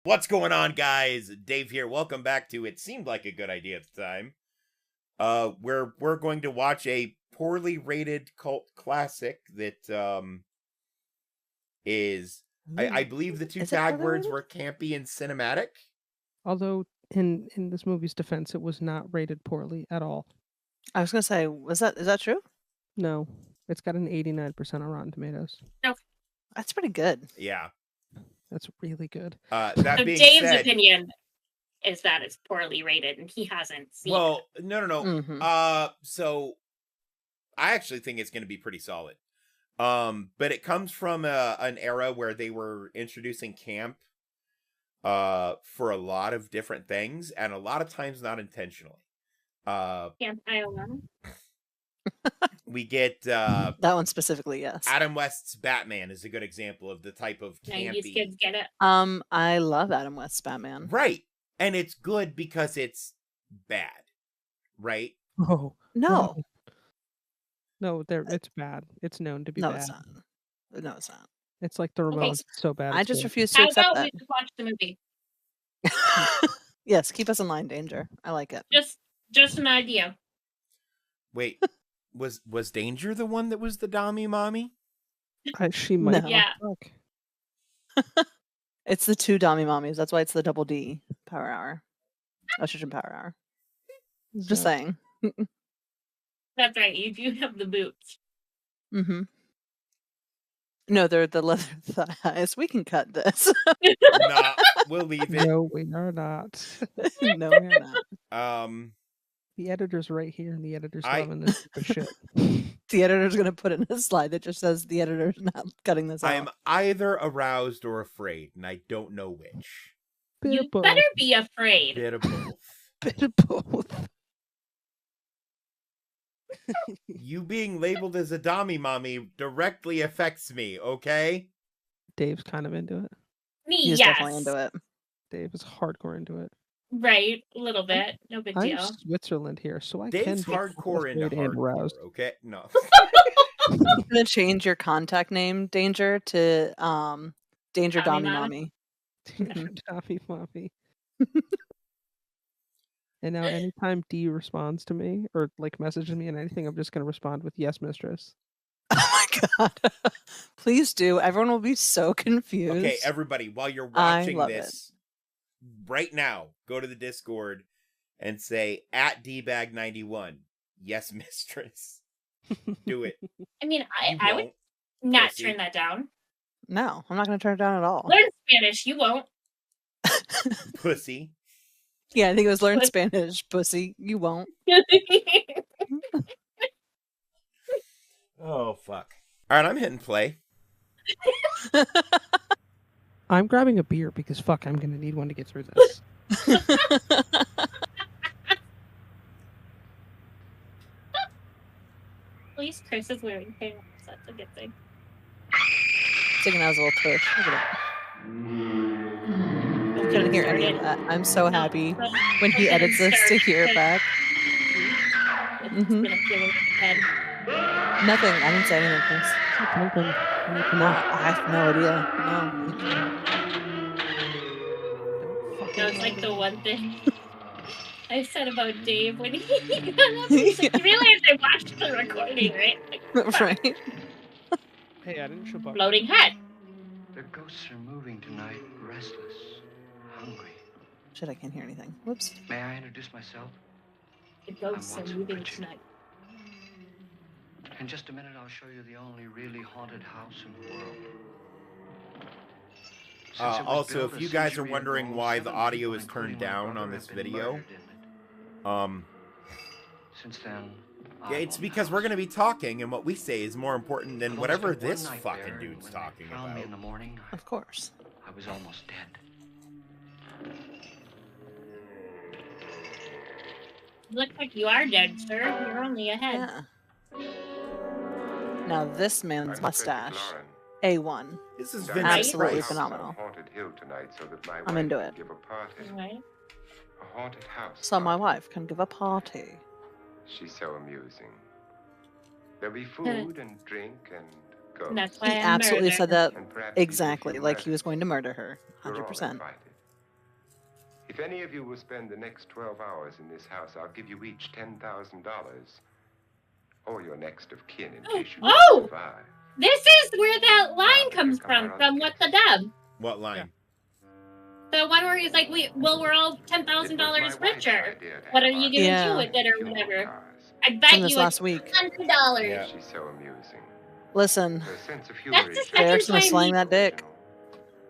What's going on, guys? Dave here. Welcome back to It Seemed Like a Good Idea at the Time. We're going to watch a poorly rated cult classic that is I believe the two Is it tag poorly words rated? were campy and cinematic. Although in this movie's defense, it was not rated poorly at all. I was gonna say, is that true? No, it's got an 89% on Rotten Tomatoes. That's pretty good. Yeah. That's really good. That So being Dave's said, opinion is that it's poorly rated, and he hasn't seen it. well, no. Mhm. So I actually think it's going to be pretty solid. But it comes from an era where they were introducing camp for a lot of different things, and a lot of times not intentionally. Camp Iowa. We get That one specifically, yes. Adam West's Batman is a good example of the type of 90s campy. kids get it. I love Adam West's Batman. Right. And it's good because it's bad. Right? Oh No, it's bad. It's known to be no, bad. it's not. No, it's not. It's like the Ramones. It's so bad. I it's just good. refuse to How accept about that. we just watch the movie? Yes, keep us in line, Danger. I like it. Just an idea. Wait. Was Danger the one that was the Dommy Mommy? She might. No. Yeah. Fuck. It's the two Dommy Mommies. That's why it's the double D Power Hour. Estrogen Power Hour. Just saying. That's right. You do have the boots. Mm-hmm. No, they're the leather thighs. We can cut this. Nah, we'll leave it. No, we are not. No, we're not. The editor's right here, and the editor's loving this shit. The editor's gonna put in a slide that just says the editor's not cutting this out. I am either aroused or afraid, and I don't know which. You better be afraid. Bit of both. Bit of both. You being labeled as a Dommy Mommy directly affects me, okay? Dave's kind of into it. Me, He's yes. definitely into it. Dave is hardcore into it. Right, a little bit. No big deal. I'm Switzerland here, so I Dave's can be hardcore into afraid and hardcore, aroused. okay? No. I'm gonna change your contact name, Danger, to Danger Dommy Dommy Mommy? Mommy. Toffee Floppy. And now anytime D responds to me or like messages me and anything, I'm just gonna respond with yes, mistress. Oh my god. Please do. Everyone will be so confused. Okay, everybody, while you're watching love this, right now, go to the Discord and say @dbag91. Yes, mistress. Do it. I mean, You I would won't, not pussy. turn that down. No, I'm not gonna turn it down at all. Learn Spanish. You won't. Pussy. Yeah, I think it was learn Pussy. Spanish, pussy. You won't. Oh, fuck. All right, I'm hitting play. I'm grabbing a beer because fuck, I'm gonna need one to get through this. At least Chris is wearing pants. That's a good thing. Taking out his little tush. Look at it. You couldn't hear any of that. I'm so happy when he edits this to hear it back. It's Mhm. gonna feel in his head. Nothing. I didn't say anything, Chris. No, I have no idea. No. That was like the one thing I said about Dave when he got up. He's like, you realize I watched the recording, right? Like, Right? Hey, I didn't show buck. floating head. The ghosts are moving tonight, restless, hungry. Shit, I can't hear anything. Whoops. May I introduce myself? The ghosts are moving tonight. In just a minute, I'll show you the only really haunted house in the world. Since it was Also, built if a you guys are century wondering ago, why the 7 audio people, is turned including my down brother, on this have been video, murdered in it. Since then, yeah, it's because we're gonna be talking, and what we say is more important than whatever this fucking dude's talking found me in about. the morning, Of course. I was almost dead. You look like you are dead, sir. You're only a head. Yeah. Now this man's mustache, A1. This is Right? Vincent Absolutely Price. phenomenal. Haunted hill tonight so that my I'm wife into can it. give a party. Right? A haunted house. So my party. wife can give a party. She's so amusing. There'll be food and drink and ghosts. That's He why I'm absolutely said that And perhaps even a exactly, few like he was murders. going to murder her. You're all 100%. invited. If any of you will spend the next 12 hours in this house, I'll give you each $10,000. Or your next of kin in case you Oh! survive. This is where that line comes from What the Dub. What line? The one where he's like, we're all $10,000 richer. What are you gonna do with it or whatever? I bet From this you last it's week. $100. Yeah. She's so amusing. Listen, Her sense of humor That's is the second Eric's gonna time slang that dick.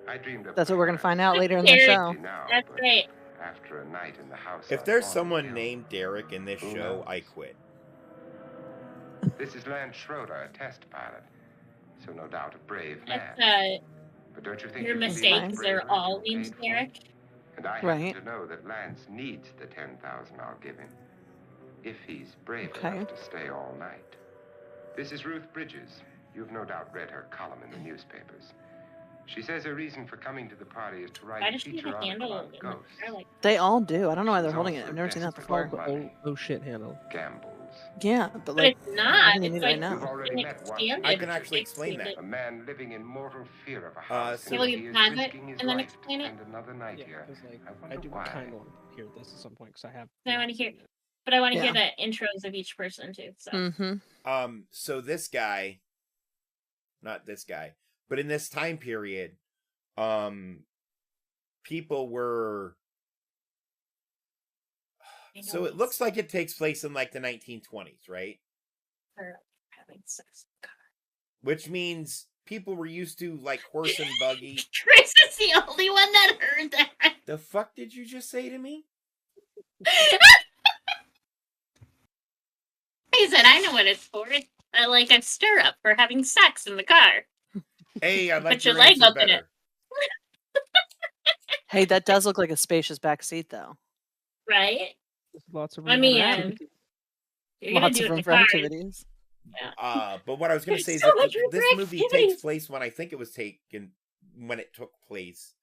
I dreamed of That's what we're gonna find perhaps out later in the Eric. show. now, That's but right. after a night in the house If on there's Haunted someone Hill. named Derek in this show, I quit. This is Lance Schroeder, a test pilot. So no doubt a brave man. That's But don't you think your you can be mistake, much 'cause they're braver all if you were named paid for it? Derek. And I Right. happen to know that Lance needs the 10,000 I'll give him. If he's brave Okay. enough to stay all night. This is Ruth Bridges. You've no doubt read her column in the newspapers. She says her reason for coming to the party is to Why write a does she have feature a article handle on in the ghosts, car like They all do. I don't know why they're She's holding it. also I've never seen that desperate before. for money. Oh shit handle. gambles. Yeah, but But like, it's not. they It's need it right like You've now. already an met Watson. expanded. I can actually explain that. A man living in mortal fear of a house. so- in Will which you he is pause it risking his and then life explain to it? spend another night Yeah, here. because like I I wonder do why. kind of want to hear this at some point because I have. I want to hear, but I want to Yeah. hear the intros of each person too. So Mm-hmm. So this guy, not this guy, but in this time period, people were. So it looks like it takes place in like the 1920s, right? for having sex. Which means people were used to like horse and buggy. Chris is the only one that heard that. The fuck did you just say to me? He said, "I know what it's for. It's like a stirrup for having sex in the car." Hey, I like Put your your leg answer up in better. it. Hey, that does look like a spacious back seat, though. Right? There's lots of I room mean, for yeah. activity. You're gonna Lots do of it room in for the car. activities. But what I was going to say is So that much room this for movie takes activities. place when I think it was taken when it took place.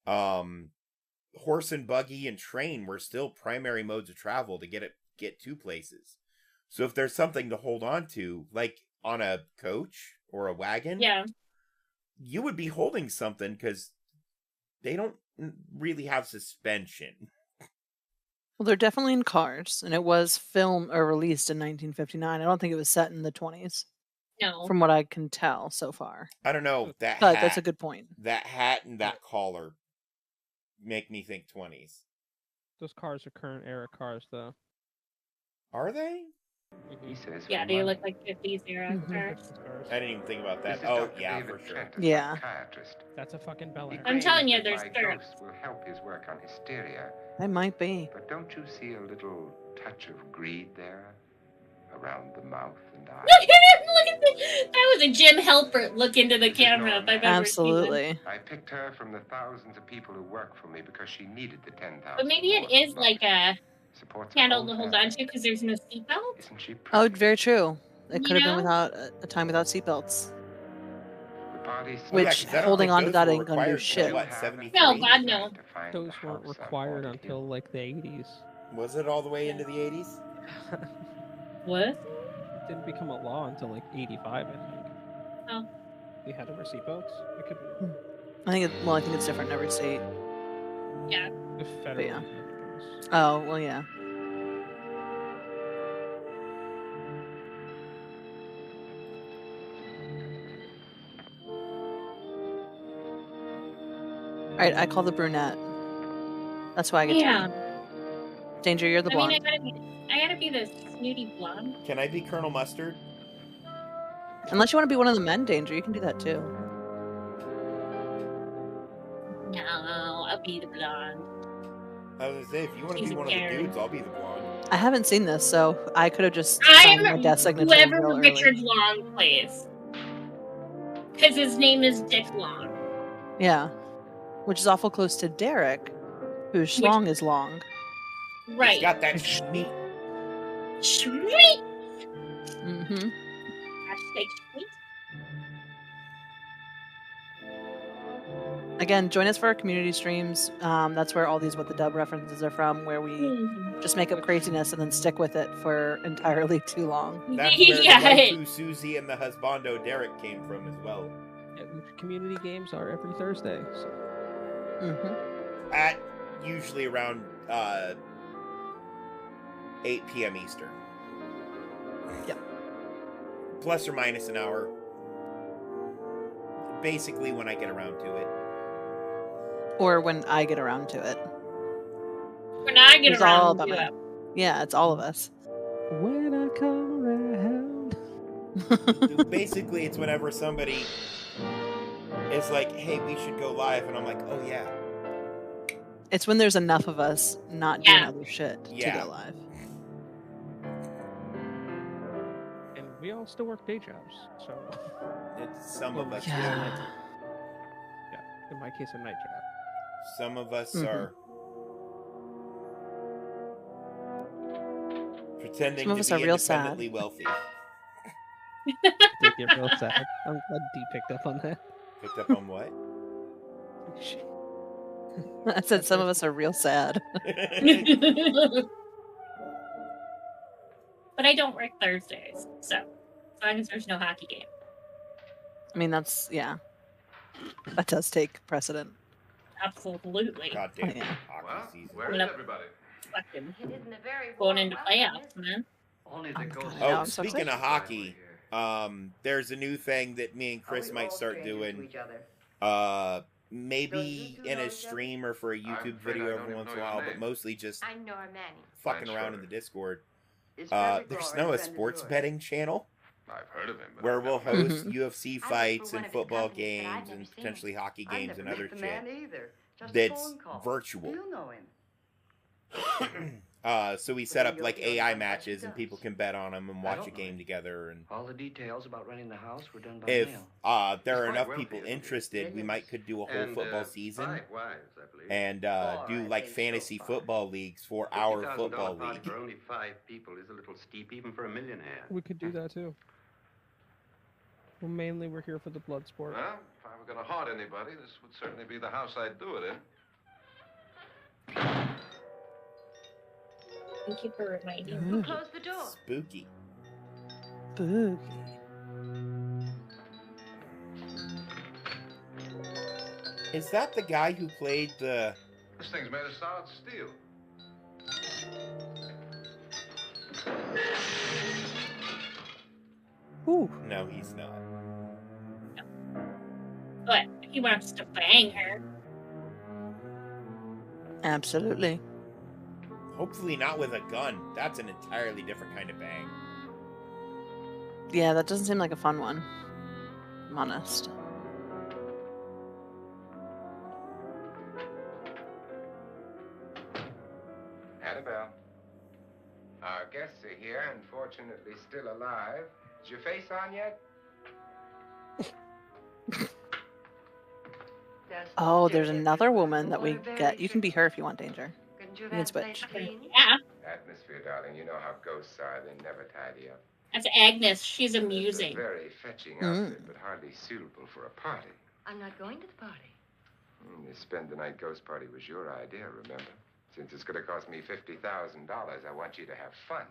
Horse and buggy and train were still primary modes of travel to get to places. So if there's something to hold on to, like on a coach or a wagon, Yeah. you would be holding something because they don't really have suspension. Well, they're definitely in cars, and it was filmed or released in 1959. I don't think it was set in the 20s, No. from what I can tell so far. I don't know. That But hat, that's a good point. That hat and that collar make me think 20s. Those cars are current era cars, though. Are they? He says Yeah, for they money. look like 50s era Mhm. cars. Cars. I didn't even think about This that. is Oh, Dr. yeah, David for sure. Trent, a Yeah. psychiatrist. That's a fucking Bel He Air. I'm telling you, claims there's that my stirrups. ghosts will help his work on hysteria. They might be. But don't you see a little touch of greed there? Around the mouth and eyes? Look at him! Look at this! That was a Jim Halpert look into the camera if I've ever seen one. Absolutely. I picked her from the thousands of people who work for me because she needed the 10,000. But maybe it is like a handle to hold on to because there's no seatbelt. Isn't she Oh, pretty? very true. It could have been know? without a time without seatbelts. The party Oh, yeah, Which 'cause I don't holding think on to those that were ain't gonna do required till, shit. what, 73? No, God, no. Those weren't required until like the 80s. Was it all the way into the 80s? What? It didn't become a law until like 85, I think. Oh. They had to wear seatbelts. It could be I think it's different in every state. Yeah. the federal. yeah. I think it was. Oh, well, yeah. All right, I call the brunette. That's why I get Yeah. to. Danger, you're the I mean, blonde. I gotta be the snooty blonde. Can I be Colonel Mustard? Unless you want to be one of the men, Danger, you can do that too. No, I'll be the blonde. I was going to say, if you want to She's be a one of the Karen. dudes, I'll be the blonde. I haven't seen this, so I could have just I'm signed my death signature whoever real Richard early. Long plays. Because his name is Dick Long. Yeah, which is awful close to Derek, whose schlong is long. Right. He's got that schmeat. Sweet! Mm-hmm. Hashtag sweet. Again, join us for our community streams. That's where all these What the Dub references are from, where we Mhm. just make up craziness and then stick with it for entirely too long. That's where Yeah. the waifu Susie and the husbando Derek came from as well. Yeah, community games are every Thursday. So. Mm-hmm. At usually around 8 p.m. Eastern. Yep. Plus or minus an hour. Basically when I get around to it. Or when I get around to it. When I get It's all around about to me. it. Yeah, it's all of us. When I come around. Basically, it's whenever somebody is like, hey, we should go live. And I'm like, oh, yeah. It's when there's enough of us not doing Yeah. other shit Yeah. to go live. And we all still work day jobs, so It's some Well, of us. yeah. Yeah. yeah. In my case, a night job. Some of us Mhm. are pretending Some of to us be are real sad. independently wealthy. Did get real sad. I'm glad D picked up on that. Picked up on what? I said some of us are real sad. But I don't work Thursdays, so as long as there's no hockey game. I mean, that's, yeah. That does take precedent. Absolutely. Goddamn Oh, yeah. hockey season. Where Coming is up. everybody? Fucking It isn't a very going warm into welcome, playoffs, is it? man. Only Oh the my ghost. God, I know, Oh, I'm so speaking of excited. hockey, there's a new thing that me and Are we Chris might all start strangers to doing. each other? Maybe Don't you two in know a each other? stream or for a YouTube afraid I video don't every even once know in a your while, but name. mostly just I'm Nora Manning. fucking Fine, around sure. in the Discord. Is Frederick There's Lawrence now a friend of sports yours? betting channel I've heard of him, but where I've we'll never met him. host UFC I work for fights one and of his football companies, but I've games never and seen potentially him. hockey I've games never and met other the shit man either. Just a that's phone call. virtual. You know him. So we But set then up you'll like be on AI one matches question and does. people can bet on them and I watch don't a know game it. together. And All the details about renting the house were done by if mail. there are He's quite enough wealthy, people isn't he? interested, we might could do a whole And, football season 5 wives, I believe. and 4, do I like think, so fantasy far. football leagues for our $50,000 football party league. for only 5 people is a little steep, even for a millionaire. We could do that too. Well, mainly we're here for the blood sport. Well, if I were going to haunt anybody, this would certainly be the house I'd do it in. Thank you for reminding me. Who closed the door? Spooky. Spooky. Is that the guy who played the? This thing's made of solid steel. Ooh. No, he's not. But he wants to bang her. Absolutely. Hopefully not with a gun. That's an entirely different kind of bang. Yeah, that doesn't seem like a fun one. I'm honest. Annabelle. Our guests are here, and fortunately still alive. Is your face on yet? Just Oh, there's check it. another woman that we We're very get. You can be her if tricky. you want, Danger. Couldn't you You can have that place switch. clean? Yeah, Atmosphere, darling. You know how ghosts are. They never tidy up. that's Agnes. She's It's a amusing. very fetching Mm. outfit, but hardly suitable for a party. I'm not going to the party. The spend the night ghost party was your idea, remember? Since it's going to cost me $50,000, I want you to have fun.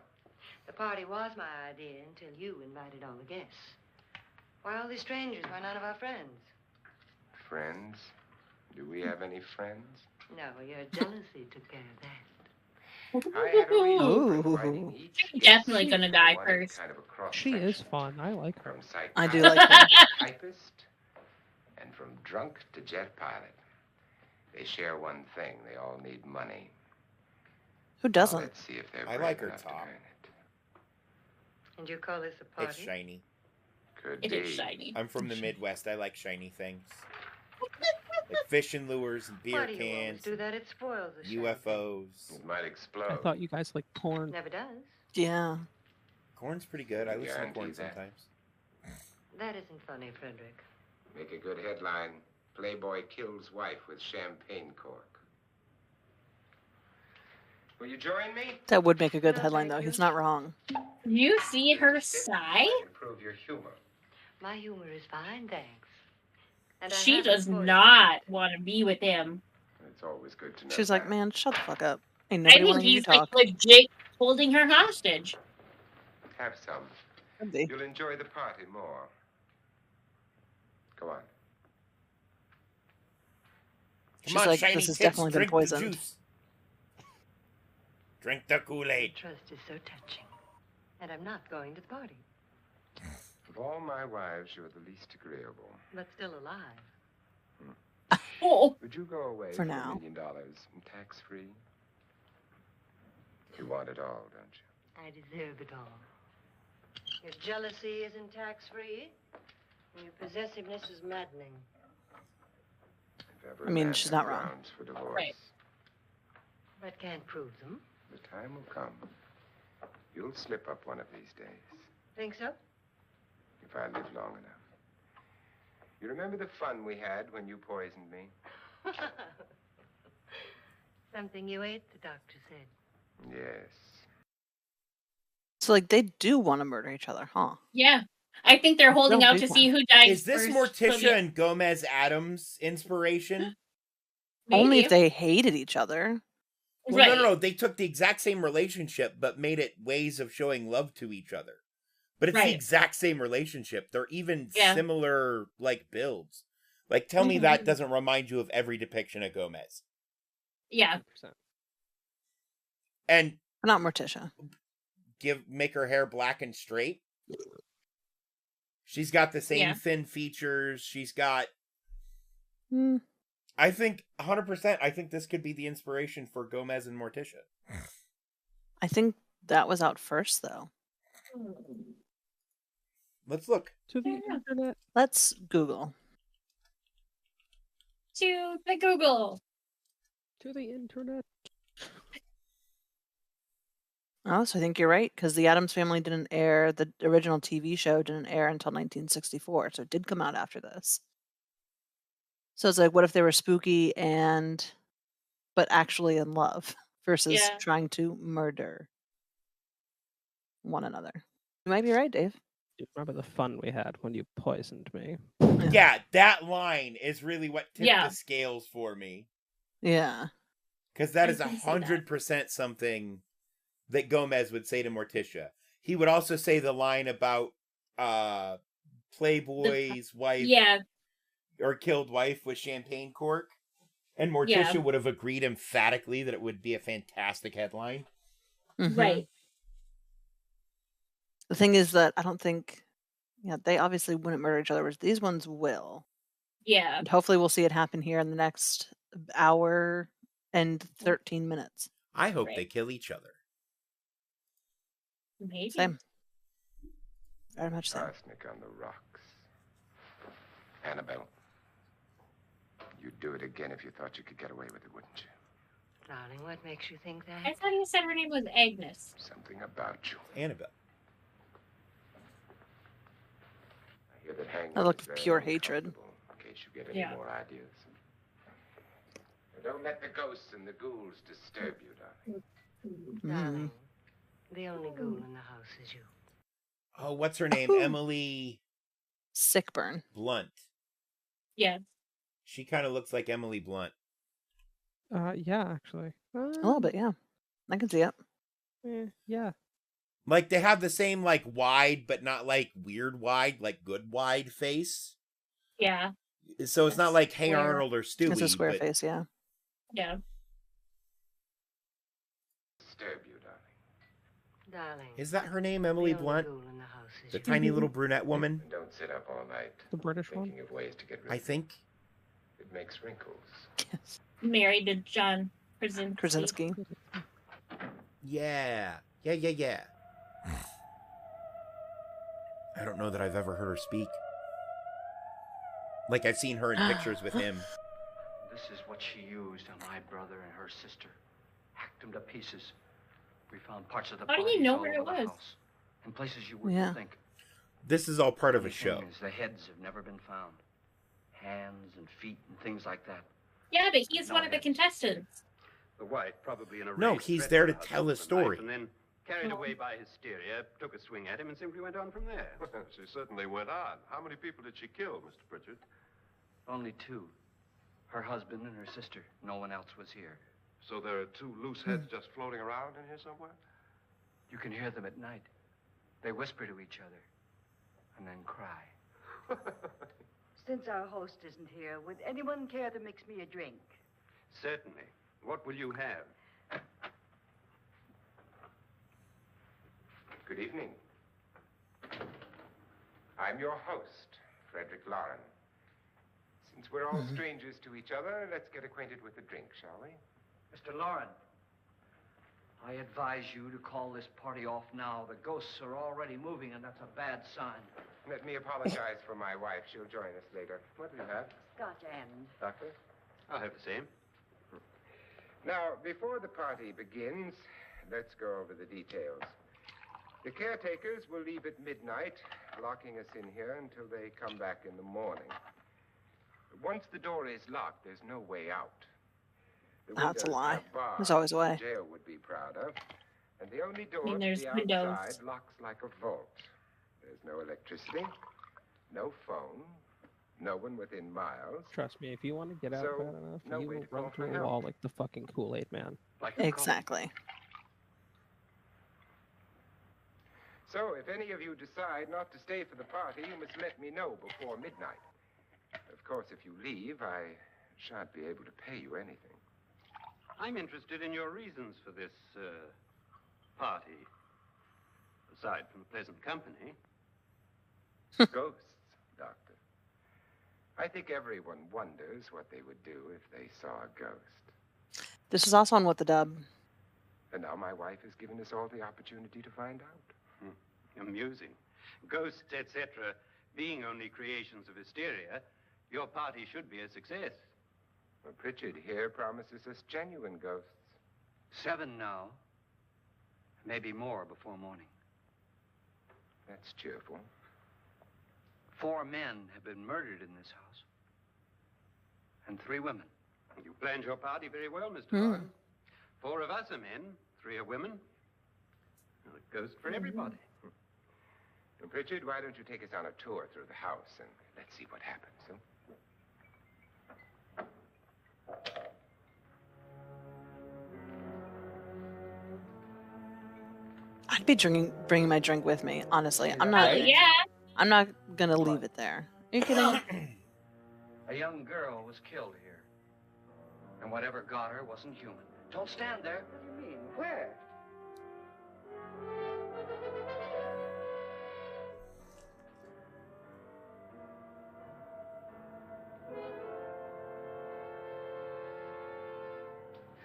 The party was my idea until you invited all the guests. Why all these strangers? Why none of our friends? Friends? Do we have any friends? No, your jealousy took care of that. I had a reason for Ooh. inviting each She's guest. definitely gonna I die wanted first. kind of a cross She is section. fun. I like her. From I do psychiatrist like her. to typist, and from drunk to jet pilot. They share one thing. They all need money. Who Now, doesn't? let's see if they're I brave like her enough to top. earn it. And you call this a party? It's shiny. Could It be. is shiny. I'm from the Midwest. I like shiny things. Like fishing lures and beer Why do you always cans, do that? It spoils the champagne. UFOs. It might explode. I thought you guys like porn. Never does. Yeah. Corn's pretty good. I listen to Guarantee corn that. sometimes. That isn't funny, Frederick. Make a good headline. Playboy kills wife with champagne cork. Will you join me? That would make a good No, headline, thank though. you. He's not wrong. You see her Sit, sigh? might improve your humor. My humor is fine, thanks. And I She haven't does poisoned not want to be with him. It's always good to know. She's like, that. man, shut the fuck up. Ain't I nobody think want to hear you he's like talk. legit holding her hostage. Have some. Could be. You'll enjoy the party more. Go on. Come She's on, like, shiny this has tits, definitely been drink the poisoned. juice. Drink the Kool-Aid. Trust is so touching. And I'm not going to the party, Of all my wives, you're the least agreeable. but still alive. Oh, Would you go away For for now. $1 million and tax-free? You want it all, don't you? I deserve it all. Your jealousy isn't tax-free, and your possessiveness is maddening. If ever I mean, man she's had not wrong. grounds for divorce, Right. But can't prove them. the time will come. You'll slip up one of these days, Think so? if I live long enough. You remember the fun we had when you poisoned me? Something you ate, the doctor said. Yes. So like they do want to murder each other, huh? yeah. I think they're holding Real out big to see one. who dies Is this first. so Morticia and Gomez Adams inspiration? Only maybe. if they hated each other. Well, Right. no. They took the exact same relationship, but made it ways of showing love to each other. But it's the Right. exact same relationship. They're even Yeah. similar, like, builds. Like, tell me that Mhm. doesn't remind you of every depiction of Gomez. Yeah. 100%. And Not Morticia. make her hair black and straight. She's got the same Yeah. thin features. She's got... Hmm. I think, 100%, I think this could be the inspiration for Gomez and Morticia. I think that was out first, though. Let's look. To the Yeah. internet. Let's Google. To the Google. To the internet. Oh, so I think you're right, because the Addams Family didn't air, the original TV show didn't air until 1964, so it did come out after this. So it's like, what if they were spooky but actually in love versus Yeah. trying to murder one another? You might be right, Dave. You remember the fun we had when you poisoned me? Yeah, that line is really what tipped Yeah. the scales for me. Yeah. Because that I is can see that. 100% something that Gomez would say to Morticia. He would also say the line about Playboy's wife Yeah. or killed wife with champagne cork. And Morticia Yeah. would have agreed emphatically that it would be a fantastic headline. Mhm. Right. The thing is that I don't think, they obviously wouldn't murder each other, whereas these ones will. Yeah. And hopefully we'll see it happen here in the next hour and 13 minutes. I hope Right. they kill each other. Maybe. Same. Very much so. Arsenic on the rocks. Annabelle, you'd do it again if you thought you could get away with it, wouldn't you? Darling, what makes you think I that? thought you said her name was Agnes. Something about you. Annabelle. I hear that hanging That looked is very pure hatred. uncomfortable, in case you get any Yeah. more ideas. And don't let the ghosts and the ghouls disturb you, darling. Darling, the only ghoul in the house is you. Oh, what's her name? Emily Sick burn. Blunt. Yeah. She kind of looks like Emily Blunt. Yeah, actually. A little bit, yeah. I can see it. Yeah. Like, they have the same, like, wide, but not, like, weird wide, like, good wide face. Yeah. So it's not It's like Hey square. Arnold or Stewie. It's a square but face, yeah. Yeah. Disturb you, darling. Darling, Is that her name, the Emily only Blunt? ghoul in the house is The you. tiny little brunette woman, And don't sit up all night The British one. thinking of ways to get rid I of it. think. It makes wrinkles. Yes. Married to John Krasinski. Krasinski. Yeah. Yeah. I don't know that I've ever heard her speak. Like, I've seen her in pictures with him. This is what she used on my brother and her sister. Hacked them to pieces. We found parts of the How do you bodies know all where it over the was? house, in places you wouldn't Yeah. think. This is all part of a Only show. thing is the heads have never been found. Hands and feet and things like that. Yeah, but he's No one of the heads. contestants. The wife, probably in a No, rage, he's threatened there her to husband tell with his a knife story. And then carried No. away by hysteria, took a swing at him and simply went on from there. She certainly went on. How many people did she kill, Mr. Pritchard? Only two. Her husband and her sister. No one else was here. So there are two loose heads just floating around in here somewhere? You can hear them at night. They whisper to each other and then cry. Since our host isn't here, would anyone care to mix me a drink? Certainly. What will you have? Good evening. I'm your host, Frederick Lauren. Since we're all strangers to each other, let's get acquainted with a drink, shall we? Mr. Lauren, I advise you to call this party off now. The ghosts are already moving, and that's a bad sign. Let me apologize for my wife. She'll join us later. What do you have? Scotch and. Doctor? I'll have the same. Now, before the party begins, let's go over the details. The caretakers will leave at midnight, locking us in here until they come back in the morning. Once the door is locked, there's no way out. The That's a windows lie. have bars There's always a way. the jail would be proud of. And the only door I mean, to there's the windows. outside locks like a vault. There's no electricity, no phone, no one within miles. Trust me, if you want to get out So, bad enough, no you way will to call run for through a help. wall like the fucking Kool-Aid man. Like a Exactly. So, if any of you decide not to stay for the party, you must let me know before midnight. Of course, if you leave, I shan't be able to pay you anything. I'm interested in your reasons for this, party. Aside from pleasant company. Ghosts, Doctor. I think everyone wonders what they would do if they saw a ghost. This is also on What the Dub. And now my wife has given us all the opportunity to find out. Amusing. Ghosts, etc., being only creations of hysteria, your party should be a success. Well, Pritchard here promises us genuine ghosts. 7 now. Maybe more before morning. That's cheerful. 4 men have been murdered in this house. And 3 women. You planned your party very well, Mr. Lauren. 4 of us are men, 3 are women. Well, a ghost for everybody. Well, Pritchard, why don't you take us on a tour through the house and let's see what happens, huh? I'd be bringing my drink with me. Honestly, I'm not. Oh, yeah. I'm not gonna leave it there. Are you kidding? A young girl was killed here. And whatever got her wasn't human. Don't stand there. What do you mean? Where?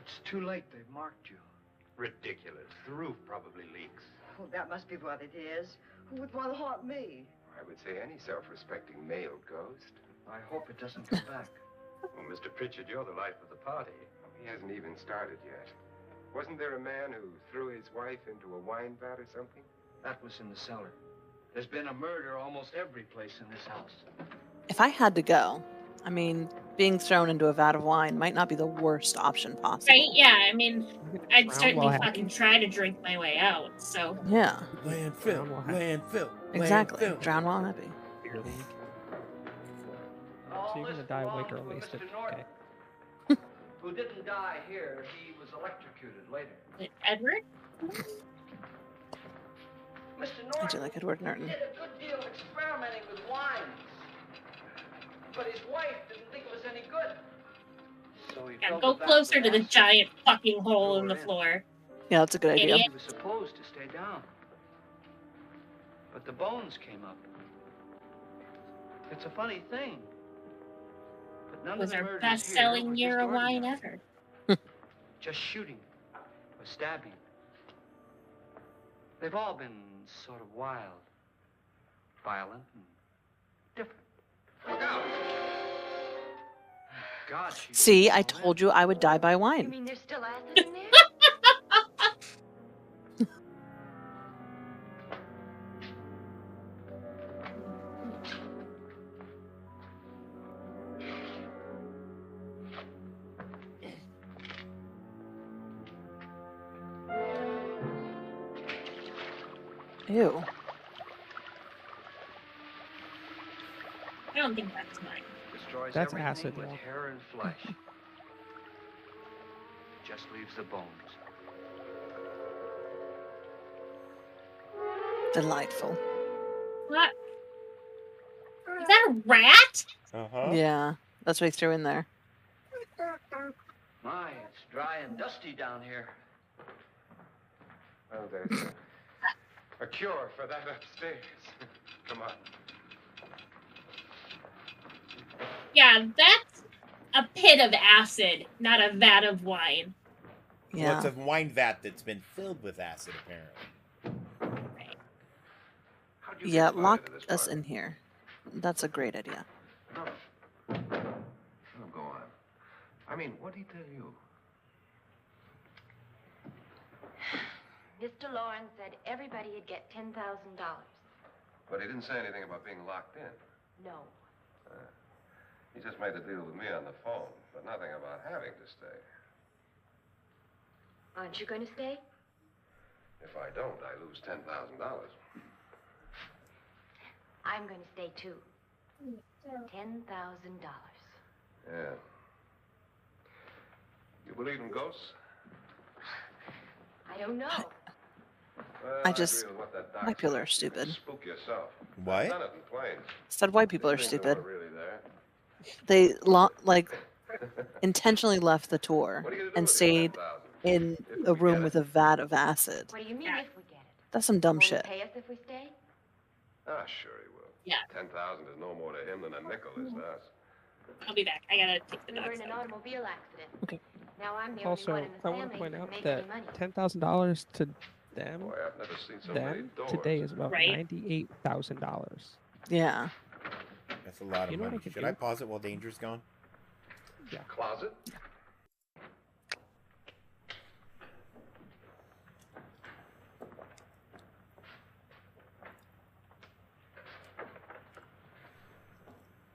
It's too late. They've marked you. Ridiculous. The roof probably leaks. Oh, that must be what it is. Who would want to haunt me? I would say any self-respecting male ghost. I hope it doesn't come back. Well, Mr. Pritchard, you're the life of the party. He hasn't even started yet. Wasn't there a man who threw his wife into a wine vat or something? That was in the cellar. There's been a murder almost every place in this house. If I had to go, I mean, being thrown into a vat of wine might not be the worst option possible. Right? Yeah, I mean, I'd Drown certainly while fucking try to drink my way out, so. Yeah, Landfill. exactly. Landfill. Drown while happy. Beer league. All So you're gonna this die belongs awake or to wasted. Mr. Norton, Okay. who didn't die here. He was electrocuted later. Edward? Mr. I Norton do like Edward Norton. did a good deal of experimenting with wines. But his wife didn't think it was any good. So he Yeah, filled go the vat closer with to the acid. giant fucking hole in the Threw her in. floor. Yeah, that's a good idea. Idiot. He was supposed to stay down. But the bones came up. It's a funny thing. But none Was of the our murders best-selling here were year just of wine ordinary. ever. Just shooting or stabbing. They've all been sort of wild, violent, and different. Look out! God, she See, didn't I know told that. you I would die by You wine. mean there's still acid in there? Ew. I don't think that's mine. Destroys That's everything acid, with yeah. hair and flesh. Just leaves the bones. Delightful. What? Is that a rat? Uh-huh. Yeah, that's what he threw in there. My, it's dry and dusty down here. Well, there's a cure for that upstairs. Come on. Yeah, that's a pit of acid, not a vat of wine. Well, it's a wine vat that's been filled with acid, apparently. Yeah, lock us in here. That's a great idea. Oh, go on. I mean, what did he tell you? Mr. Lawrence said everybody'd get $10,000. But he didn't say anything about being locked in. No. He just made the deal with me on the phone, but nothing about having to stay. Aren't you going to stay? If I don't, I lose $10,000. I'm going to stay too. $10,000. Yeah. You believe in ghosts? I don't know. Well, I just, agree with what that doc white people said. are stupid. You spook yourself. What? I've done it in planes. Said white people are Didn't think stupid. they were really there. They intentionally left the tour and stayed in a room with a vat of acid. What do you mean if we get it? That's some dumb Will he shit. pay us if we stay? Ah, sure he will. Yeah. 10,000 is no more to him than a nickel is to us. I'll be back. I gotta take the We were dogs in an out. automobile accident. Okay. Now I'm the only Also, one in the I want family to point who out can make that any money. $10,000 to them, Boy, I've never seen so many them doors. today is about Right. $98,000. Yeah. That's a lot of You know what money. I could Should do? I pause it while Danger's gone? Yeah. Closet?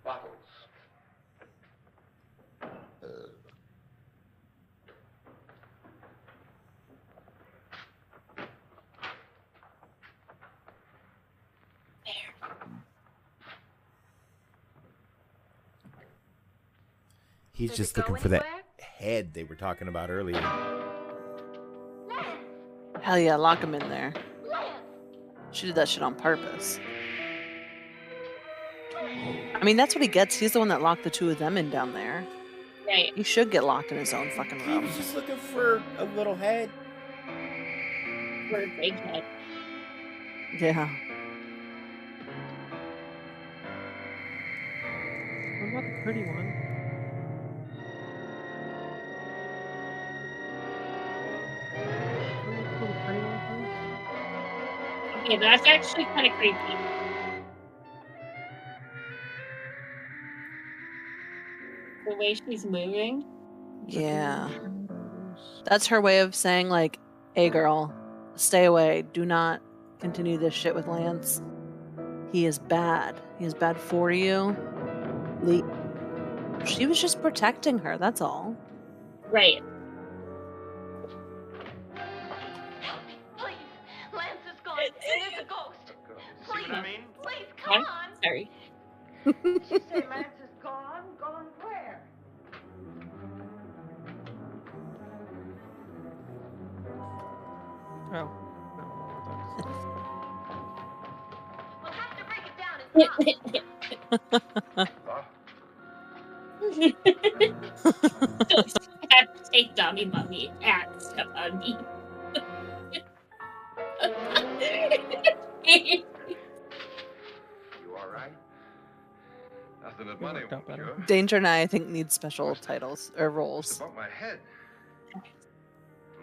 Bottles. He's Does just it go looking for that anywhere? head they were talking about earlier. Hell yeah, lock him in there. She did that shit on purpose. I mean, that's what he gets. He's the one that locked the two of them in down there. Right. He should get locked in his own fucking He room. was just looking for a little head. We're a big head. Yeah. What about the pretty one? Can we kill the pretty one first? Okay, that's actually kind of creepy. The way she's moving. Yeah. That's her way of saying, like, hey, girl, stay away. Do not continue this shit with Lance. He is bad. He is bad for you. She was just protecting her, that's all. Right. Please, Lance is gone, and there's a ghost. Please, what I mean? please, come I'm on. sorry. She say Lance is gone? Gone where? Oh, no. We'll have to break it down and Have to take Dummy Mummy and stuff on me. You all right? Nothing that It money worked out won't better. cure. Danger and I think, need special titles or Just roles. above my head.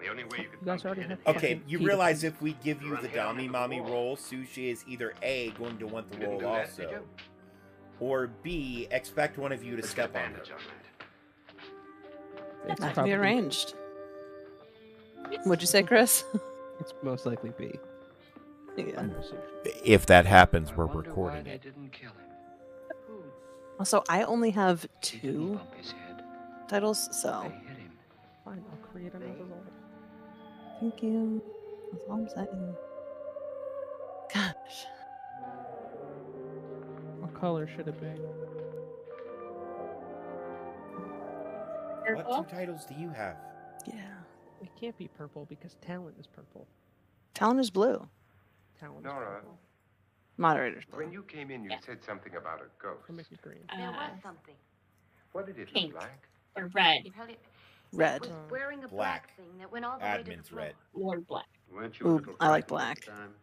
The only way you could You guys come to already hit have it- Okay, fucking you Peter. realize if we give you the Dami Mommy role, Sushi is either A, going to want the You didn't role do that, did also, you? or B, expect one of you to Let's step get a on her. bandage on that. It's That can be probably- arranged. What'd you say, Chris? It's most likely B. Yeah. If that happens, I we're wonder recording why they it. didn't kill him. Also, I only have He didn't 2 bump his head. titles, so They hit him. Fine, I'll create another role. thank you. That's all I'm saying. Gosh. What color should it be? What two titles do you have? Yeah. It can't be purple because talent is purple. Talon is blue. Talent is Nora, purple. Moderator's blue. when you came in, you said something about a ghost. Or make it green. There was something. What did it Pink. look like? Or red. Well, Red. Was wearing a Black. black thing that went all the way to the Admin's floor. red. Lord Black. Weren't you a Ooh, little I like frightened at the black. time?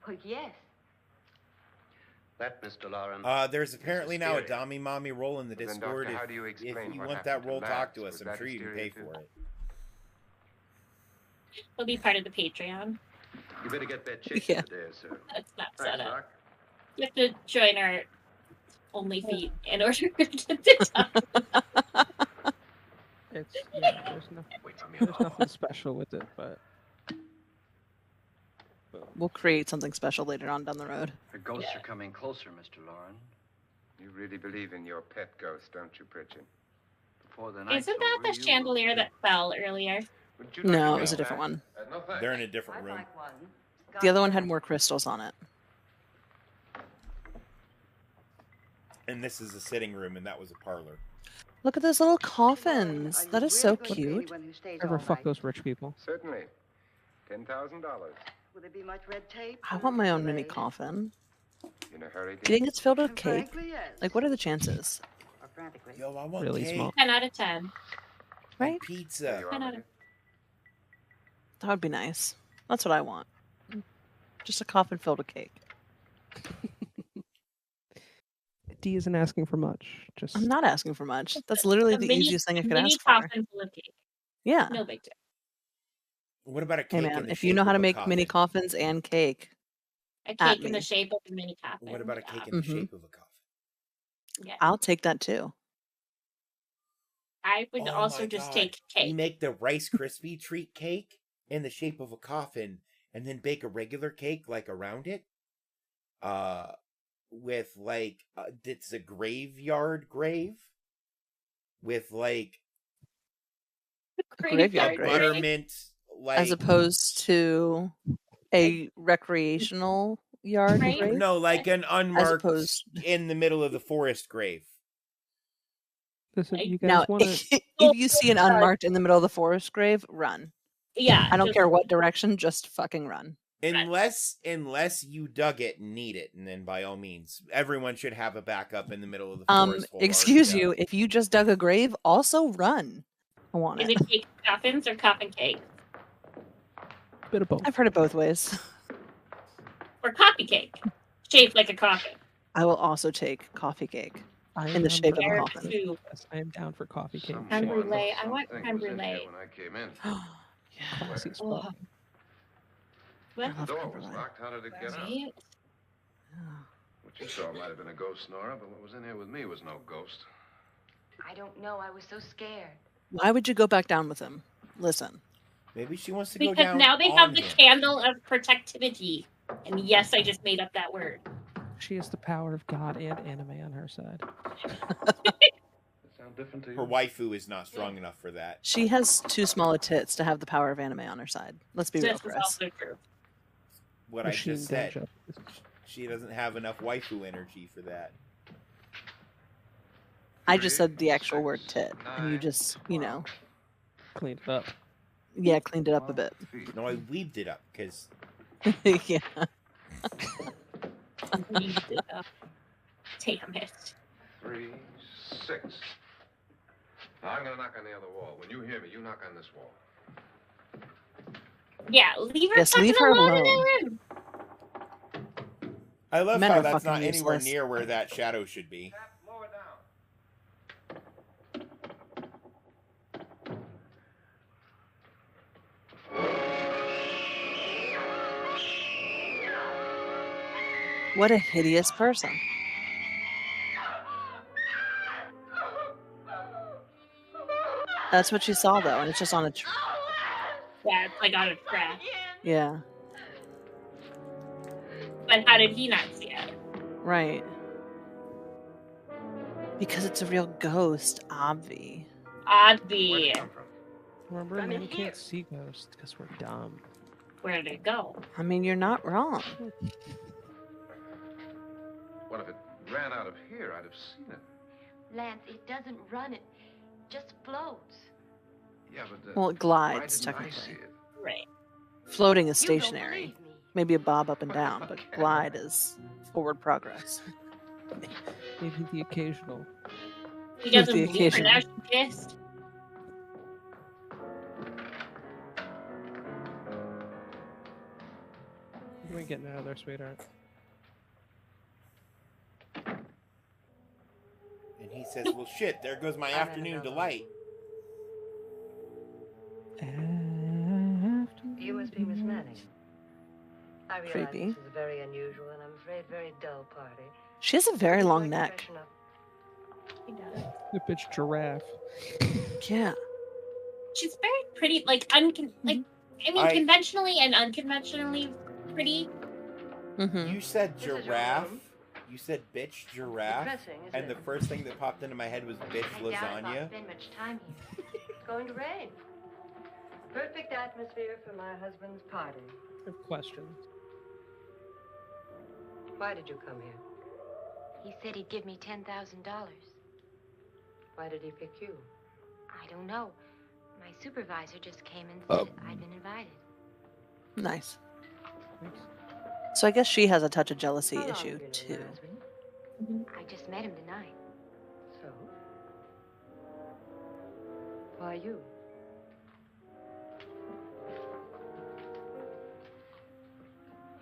Well, yes. That, Mr. Lauren. There's apparently now a hysteria. Dommy Mommy role in the Well, then, Discord. Doctor, how If, do you if explain you what want that happened to role, talk Lance? to us. Was I'm that sure you can pay hysteria, for too? it. It'll be part of the Patreon. You better get that chick Yeah. in there, sir. That's not Thanks, set up. Doc. You have to join our OnlyFeed in order to talk. It's there's Wait for me. there's nothing special with it, but We'll create something special later on down the road. The ghosts are coming closer, Mr. Lauren. You really believe in your pet ghost, don't you, Pritchard? Before the night's Isn't that over, the you chandelier will that fell earlier? Would you like No, to it was a go different back? one. No thanks. They're in a different I'd room. like one. The other one had more crystals on it. And this is a sitting room, and that was a parlor. Look at those little coffins. That is so cute. ever fuck those rich people. Certainly. $10,000. Will there be much red tape? I want my own mini coffin. In a hurry, Do you dear? think it's filled with cake? Frankly, yes. Like, what are the chances? Or frantically. Yo, I want Really cake. small. 10 out of 10. And Right? There pizza. you are, Ten out Roger. of- That would be nice. That's what I want. Just a coffin filled with cake. D isn't asking for much. Just I'm not asking for much. That's literally A the mini- easiest thing I could mini ask for. coffin full of cake. Yeah. No big deal. What about a Hey cake in man, the if you shape know how of to a make mini coffin? coffins and cake, A At cake in the me. shape of a mini coffin. What about a cake in Mhm. the shape of a coffin? Yeah. I'll take that too. I would Oh also my just God. take We cake. make the Rice Krispie treat cake in the shape of a coffin, and then bake a regular cake like around it. With like it's a graveyard grave with like Graveyard a grave. buttermint like As opposed to a recreational yard Right? grave. no, like an unmarked opposed- in the middle of the forest grave. listen. You guys Now, want to? if you see an unmarked in the middle of the forest grave, run. Yeah. I don't just- care what direction, just fucking run. Unless you dug it and need it, and then by all means, everyone should have a backup in the middle of the forest. full Excuse arched you, out. if you just dug a grave, also run. I want Is it. it cake coffins or coffin cake? Bit of both. I've heard it both ways. Or coffee cake? Shaped like a coffin. I will also take coffee cake. I am in the down shape for of a There coffee. coffin. too. Yes, I am down for coffee cake. Someone Creme Shit. or brulee. I want something creme was in here brulee. when I came in. Yeah. Classy as Oh, fuck. what? The love door creme was brulee. locked. How did it get out? Right? What you saw might have been a ghost snorer, but what was in here with me was no ghost. I don't know. I was so scared. Why would you go back down with him? Listen. Maybe she wants to go Because down. now they on have the him. candle of protectivity. And yes, I just made up that word. She has the power of God and anime on her side. Does it sound different to you? Her waifu is not strong enough for that. She has too small a tits to have the power of anime on her side. Let's be real, This is Chris. also true. What Machine I just said. Dojo. She doesn't have enough waifu energy for that. I just said the 3, actual word 6, tit, and you 9, just, you know, Cleaned it up. yeah, cleaned it up a 12 bit. feet. No, I weaved it up because Yeah. Damn it. 3, 6. Now I'm gonna knock on the other wall. When you hear me, you knock on this wall. Yeah, leave her Yes, fucking leave her alone in alone. her room. I love Men how are that's fucking not anywhere useless. near where that shadow should be. Tap lower down. What a hideous person. That's what she saw, though, and it's just on a. Yeah, it's like on a track. Yeah, But how did he not see it? right. Because it's a real ghost, Obvi. Where'd Obvi. it come from? Remember, I'm in men here. can't see ghosts because we're dumb. Where did it go? I mean, you're not wrong. What if it ran out of here? I'd have seen it. Lance, it doesn't run. It just floats. Yeah, but Well, it why glides, didn't I see technically. it? Right. Floating is You don't stationary. believe me. Maybe a bob up and down, but Okay. glide is forward progress. Maybe the occasional. He With doesn't the believe her. occasional. Now she's pissed. getting out of there, sweetheart. And he says, well, shit, there goes my afternoon delight. You must be Miss Manning. I realize Creepy. this is a very unusual and I'm afraid very dull party. She has a very long neck. She does. The bitch giraffe. Yeah. She's very pretty, like conventionally and unconventionally pretty. Mm-hmm. You said This is your giraffe. room. You said bitch giraffe. Depressing, isn't And the it? first thing that popped into my head was bitch I doubt if I'll lasagna. spend much time here. It's going to rain. Perfect atmosphere for my husband's party. I have questions. Why did you come here? He said he'd give me $10,000. Why did he pick you? I don't know. My supervisor just came and said I'd been invited. Nice. Thanks. So I guess she has a touch of jealousy How long issue have you known too. your husband? I just met him tonight. So? Why you?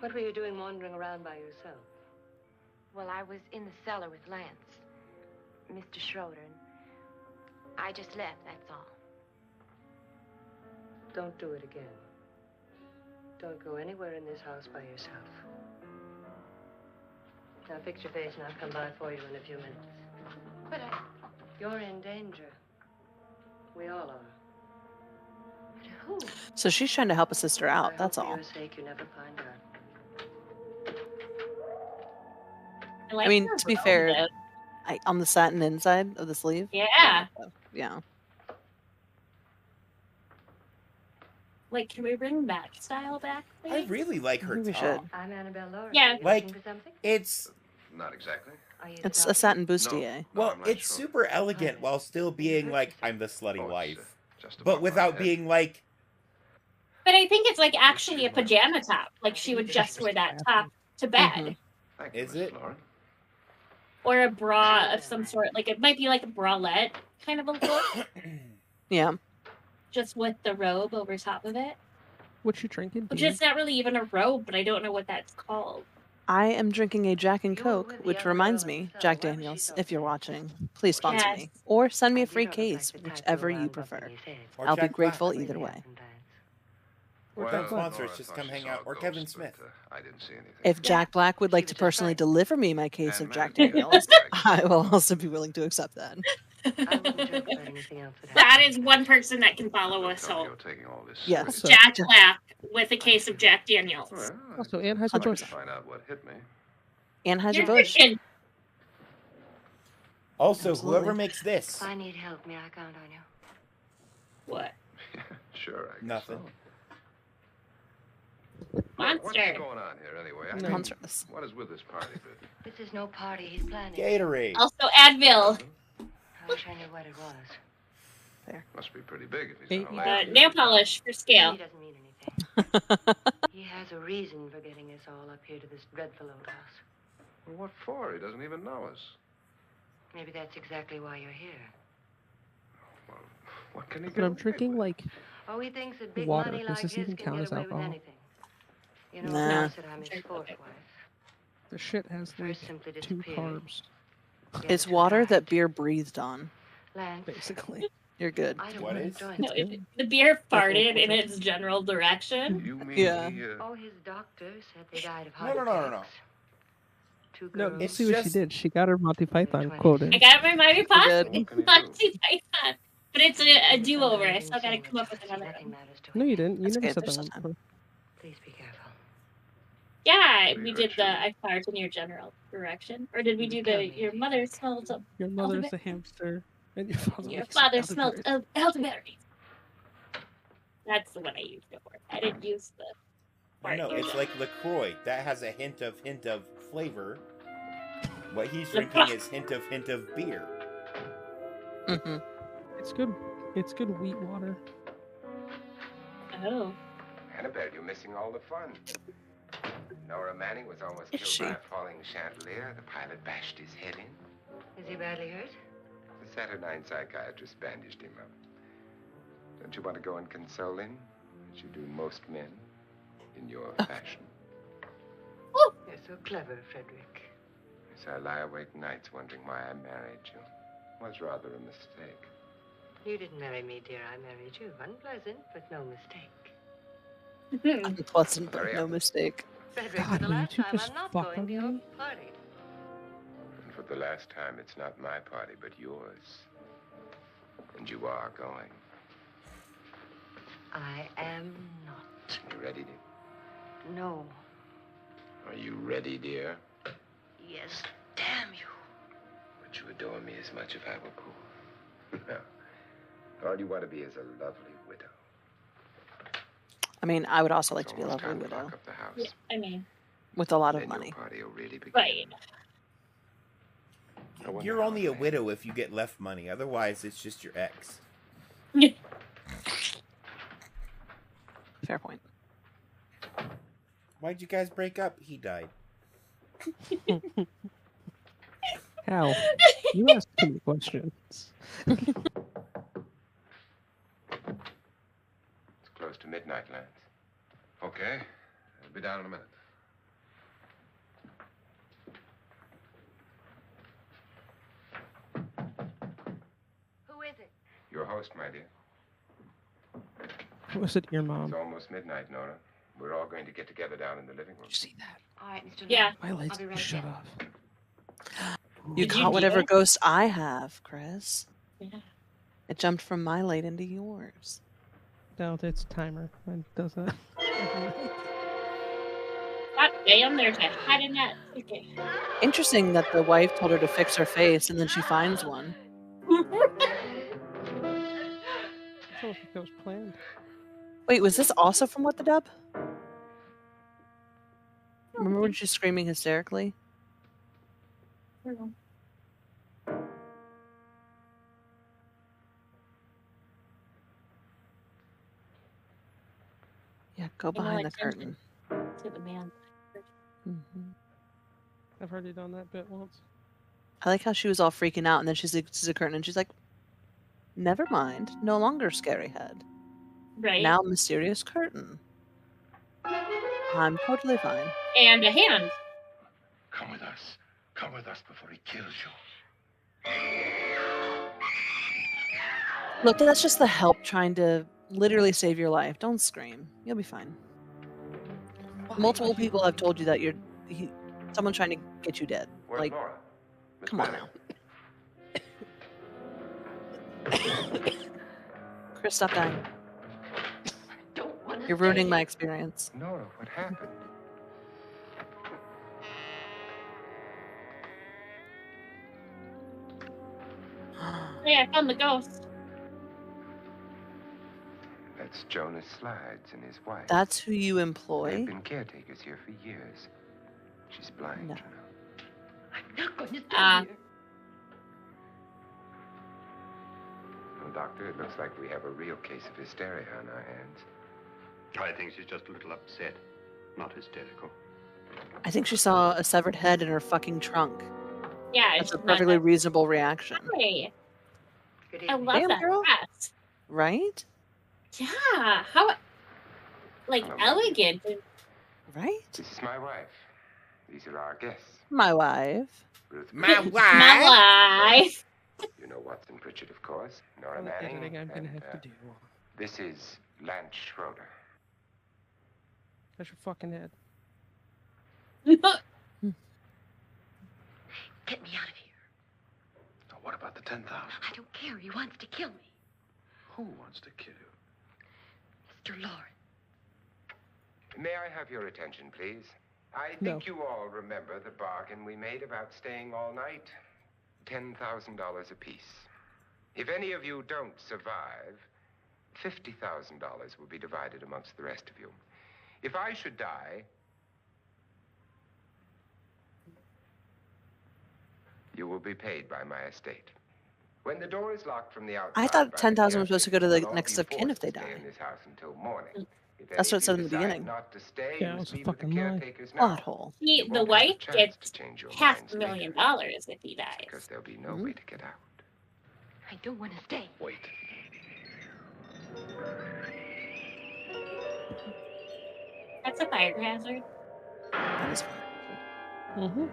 What were you doing wandering around by yourself? Well, I was in the cellar with Lance, Mr. Schroeder, and I just left, that's all. Don't do it again. Don't go anywhere in this house by yourself. Now fix your face and I'll come by for you in a few minutes. But You're in danger. We all are. but who? So she's trying to help a sister out, that's I hope all. for your sake you never find out. like I mean, her to be robe, fair, though. on the satin inside of the sleeve. Yeah. Yeah. Like, can we bring that style back, please? I really like I her think we top. should. I'm Annabelle Laurie. Yeah. You Like, looking for something? It's, Not exactly. Are you the It's a doctor? satin bustier. well, I'm not it's sure. super elegant while still being like, I'm the slutty Oh, it's, wife. just above But my without head. being like, But I think it's like actually a pajama top. Like she would just wear that top to bed. Mhm. Thank you, Is Miss it? Lauren. Or a bra of some sort. Like it might be like a bralette kind of a look. Yeah. Just with the robe over top of it. What you drinking? Which Beer? is not really even a robe, but I don't know what that's called. I am drinking a Jack and You were Coke, with the which young reminds girl in me, the cellar. Jack Why was she Daniels, so if you're upset? watching, please sponsor Yes. me. Or send me a You free don't look like case, the type to whichever go you around prefer. bumping his head. or I'll be Jack grateful Black. either Maybe way. up and dance. Or Don't Jack Black. sponsor us, Nora just thought come she hang saw out. a Or ghost, Kevin but, Smith. I didn't see anything. If Jack Black would She like was to just personally fine. deliver me my case And of Jack Mandy, Daniels, I will also be willing to accept that. I wouldn't joke about anything else that That happened. is one person that can follow Don't us tell me home. you're taking all this Yes. seriously. So- Jack Black with a case of Jack Daniels. Well, Also, I'd Anne has like a to Bush. find out what hit me. Anheuser You're Busch. Christian. Also, Absolutely. whoever makes this. If I need help, may I count on you? What? Sure, I guess Nothing. so. Look, what's Monster. going on here anyway? I No. mean, Monstrous. what is with this party bit? This is no party he's planning. Gatorade. Also Advil. I wish I knew what it was. Must be pretty big if he's Hey, gonna lay Nail polish for scale. He doesn't mean anything. He has a reason for getting us all up here to this dreadful old house. Well, what for? He doesn't even know us. Maybe that's exactly why you're here. Well, what can he But get I'm away drinking with? like Oh, he thinks that big Water. money Does like this his even can count get as away with alcohol? anything. You know, Nah. I said I'm his fourth wife. the shit has like First simply 2 disappeared. carbs, It's water that beer breathed on. Lance, basically. You're good. I don't What want is? to join No, you. the beer farted in its general direction. You mean Yeah. he, Oh, his doctor said they died of No, heart no, no, no, attacks. no. Two No, girls. It's see what she just- did. She got her Monty Python 20. quote I in. got my Mighty You Python. did. What can he do? Monty Python. But it's a do-over. I Sometimes still gotta even come up saying with that another nothing one. matters to No, him. you didn't. You That's never good, said there's that still one time. before. Please be careful. Yeah, We we heard did the you. I fart in your general direction. Or did we do Tell the me. your mother smells of Your mother's a hamster, and your father your likes father smelled elderberries. of elderberries. That's the one I used it for. I didn't use the fart. No, it's like LaCroix. That has a hint of flavor. What he's drinking is hint of beer. Mm-hmm. It's good. It's good wheat water. Oh. Annabelle, you're missing all the fun. Nora Manning was almost Is killed she? by a falling chandelier. The pilot bashed his head in. Is he badly hurt? The Saturnine psychiatrist bandaged him up. Don't you want to go and console him, as you do most men, in your fashion? You're so clever, Frederick. Yes, I lie awake nights wondering why I married you. It was rather a mistake. You didn't marry me, dear. I married you. Unpleasant, but no mistake. Unpleasant, but no mistake. Frederick, God, for the will you last two time, just I'm not fuck going to your already? party. And for the last time, it's not my party, but yours. And you are going. I am not. You ready, dear? No. Are you ready, dear? Yes, damn you. Would you adore me as much if I were poor? No. All you want to be is a lovely widow. I mean, I would also like It's to be a almost lovely time to widow lock up the house. Yeah, I mean, with a lot of Then money. your party will really begin. right. I wonder You're how only a they- widow if you get left money. Otherwise, it's just your ex. Fair point. Why'd you guys break up? He died. How? You asked too many questions. It's close to midnight, Lance. Okay. I'll be down in a minute. Who is it? Your host, my dear. Was it your It's mom? almost midnight, Nora. We're all going to get together down in the living room. Did you see that? All right, Mr. Yeah. Long. My lights I'll be right shut back. off. You Did you caught whatever do it? ghost I have, Chris. Yeah. It jumped from my light into yours. No, it's timer. It does that. God damn, there's a head in that. Okay. Interesting that the wife told her to fix her face and then she finds one. I don't think that was planned. Wait, was this also from What the Dub? Remember when she's screaming hysterically? Yeah, go behind the curtain. To the man. I've already done that bit once. I like how she was all freaking out and then she sees a curtain and she's like, never mind, no longer scary head. Right. Now mysterious curtain. I'm totally fine. And a hand. Come with us. Come with us before he kills you. Look, that's just the help trying to literally save your life. Don't scream. You'll be fine. Multiple people have told you that someone's trying to get you dead. Where's Like, Laura? Miss come on Bennett. now. Chris, stop dying. Don't want to You're ruining my experience. Nora, what happened? Hey, I found the ghost. That's Jonas Slides and his wife. That's who you They've employ? been caretakers here for years. She's blind, No. you know. I'm not going to stay Ah. here. Well, Doctor, it looks like we have a real case of hysteria on our hands. I think she's just a little upset, not hysterical. I think she saw a severed head in her fucking trunk. Yeah, That's a she's not perfectly that- reasonable reaction. Hey, Good I evening. love Damn, that girl. dress. Right? Yeah, how like elegant. Right? This is my wife. These are our guests. My wife. Ruth, My My wife. life. you know Watson Pritchard, of course. Nora All the Manning. editing I'm gonna and, have to do. This is Lance Schroeder. That's your fucking head. Get me out of here. Now, what about the 10,000? I don't care. He wants to kill me. Who wants to kill you? Mr. Lawrence. May I have your attention, please? I think you all remember the bargain we made about staying all night. $10,000 apiece. If any of you don't survive, $50,000 will be divided amongst the rest of you. If I should die, you will be paid by my estate. When the door is locked from the outside, I thought by the 10,000 was supposed to go to the caretakers, you'll all next be of kin if forced they to stay die. in this house until morning. If That's any what it of said you in the decide beginning. Not to stay, Yeah, you it must was a leave with the fucking lie. caretakers now. Plot hole. He, You the won't have wife chance gets to change your minds $500,000 if he dies. because there'll be no way to get out. I don't want to stay. Wait. That's a fire hazard. That is fine. Mm-hmm.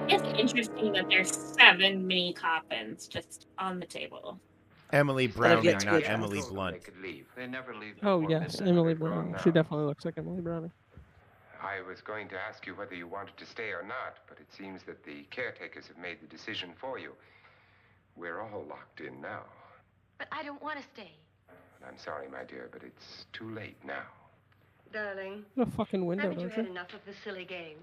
It's interesting that there's 7 mini coffins just on the table. Emily That have yet Browning, to not be Emily addressed. They Blunt. could leave. They never leave Oh before yes, midnight. Emily They've gone Browning. now. She definitely looks like Emily Browning. I was going to ask you whether you wanted to stay or not, but it seems that the caretakers have made the decision for you. We're all locked in now. But I don't want to stay. I'm sorry, my dear, but it's too late now. Darling, Got a fucking window, haven't you don't had you? enough of the silly game?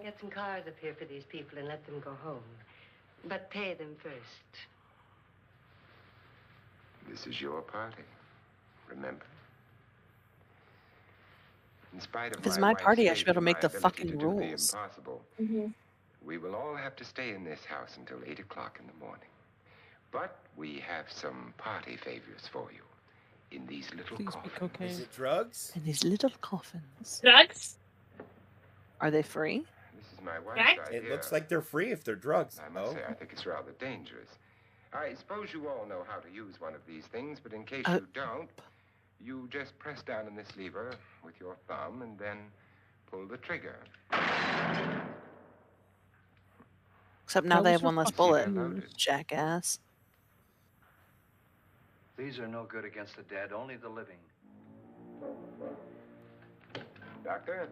Get some cars up here for these people and let them go home. But pay them first. This is your party, remember? In spite of This is my my wife's party. I should be faith able to in make my the ability fucking to do the rules. impossible, we will all have to stay in this house until 8 o'clock in the morning. But we have some party favors for you in these little Please be coffins. cocaine. Is it drugs? And these little coffins. Drugs? Are they free? This is my wife's Right? idea. It looks like they're free if they're drugs. I must say, I think it's rather dangerous. I suppose you all know how to use one of these things, but in case you don't, you just press down on this lever with your thumb and then pull the trigger. Except now That they was have her one less fucking bullet. use. Jackass. These are no good against the dead, only the living. Doctor?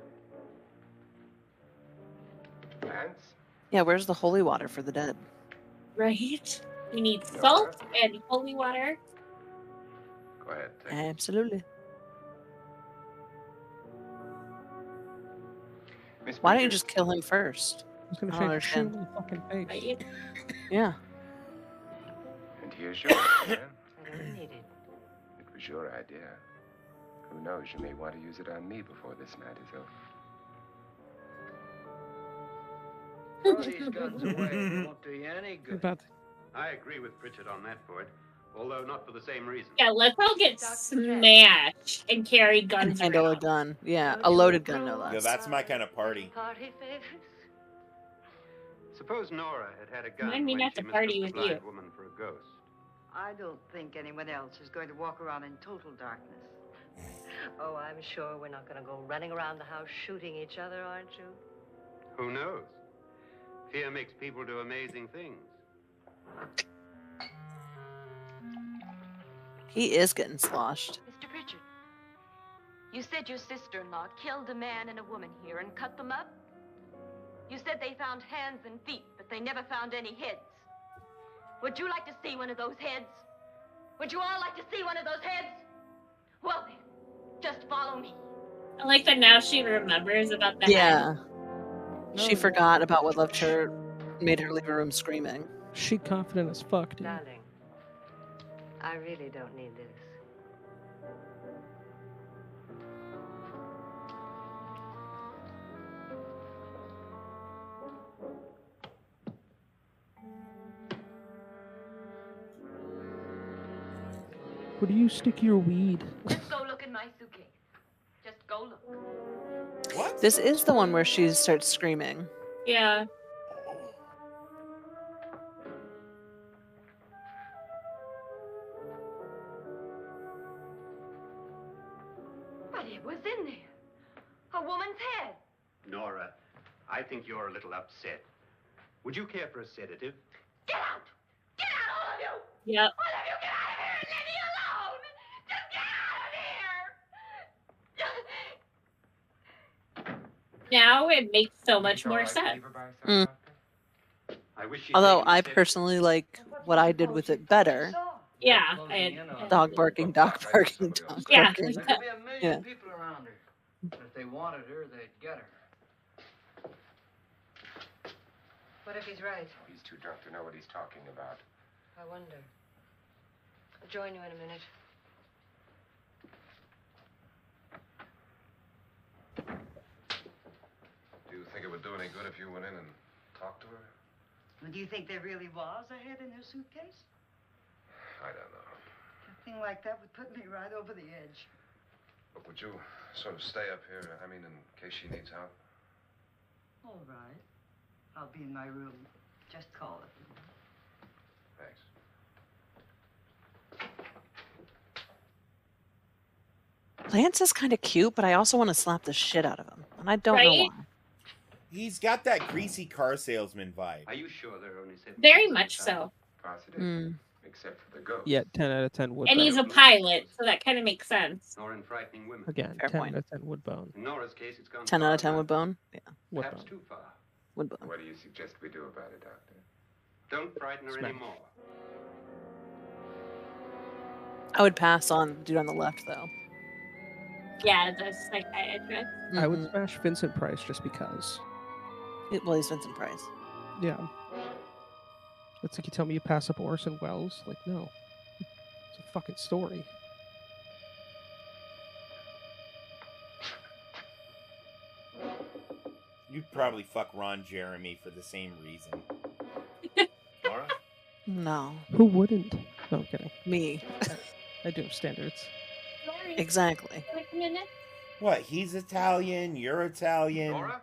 Lance? Yeah, where's the holy water for the dead? Right? We need salt and holy water. Go ahead, take it. Absolutely. Miss Why don't you Peters? just kill him first? I was gonna I say, don't shoot him understand. in the fucking face. Right? Yeah. And here's your idea. I don't need it. It was your idea. Who knows, you may want to use it on me before this night is over. Throw these guns away. It won't do you any good. About I agree with Pritchard on that point, although not for the same reason. Yeah, let's all get smashed and carry And guns handle a around. gun. Yeah, Don't a you loaded gun, no approve? Yeah, less. that's my kind of party. Party favors? Suppose Nora had had a gun Remind me when not she to party mistook the with you. blind woman for a ghost. I don't think anyone else is going to walk around in total darkness. Oh, I'm sure we're not going to go running around the house shooting each other, aren't you? Who knows? Fear makes people do amazing things. He is getting sloshed. Mr. Pritchard, you said your sister-in-law killed a man and a woman here and cut them up? You said they found hands and feet, but they never found any heads. Would you like to see one of those heads? Would you all like to see one of those heads? Well then, just follow me. I like that now she remembers about the head. Yeah. She forgot about what left her, made her leave her room screaming. She confident as fuck, dude. Darling, I really don't need this. Where do you stick your weed? Just go look in my suitcase. Just go look. What? This is the one where she starts screaming. Yeah. But it was in there. A woman's head. Nora, I think you're a little upset. Would you care for a sedative? Get out! Get out, all of you! Yep. All of you, get out of here and leave me alone! Just get out of here! Now it makes so much more sense. Mm. I wish you'd Although taken a I sedative. personally like what I did with it better. Yeah. Dog barking, dog barking, dog Yeah. barking. There could be a million Yeah. people around her. If they wanted her, they'd get her. What if he's right? He's too drunk to know what he's talking about. I wonder. I'll join you in a minute. Do you think it would do any good if you went in and talked to her? Well, do you think there really was a head in her suitcase? I don't know. A thing like that would put me right over the edge. But would you sort of stay up here, I mean, in case she needs help? All right. I'll be in my room. Just call it. Thanks. Lance is kind of cute, but I also want to slap the shit out of him, and I don't know Right? why. He's got that greasy car salesman vibe. Are you sure there are only 7 Very kids much inside? so. Positive. Mm. Except for the ghost. Yeah, 10 out of 10 would And bone. he's a pilot, so that kind of makes sense. Nor in frightening women. Again, Fair 10 point. out of 10 wood bone. In Nora's case, it's gone 10 far out of 10 now. wood bone? Yeah, Wood Perhaps bone. too far. wood bone. What do you suggest we do about it, Doctor? Don't frighten her Smack. anymore. I would pass on the dude on the left, though. Yeah, the psychiatrist. I would Mhm. smash Vincent Price just because. Well, he's Vincent Price. Yeah. It's like you tell me you pass up Orson Welles. Like, no. It's a fucking story. You'd probably fuck Ron Jeremy for the same reason. Nora? No. Who wouldn't? No, I'm kidding. Me. I do have standards. Exactly. What? He's Italian. You're Italian. Nora?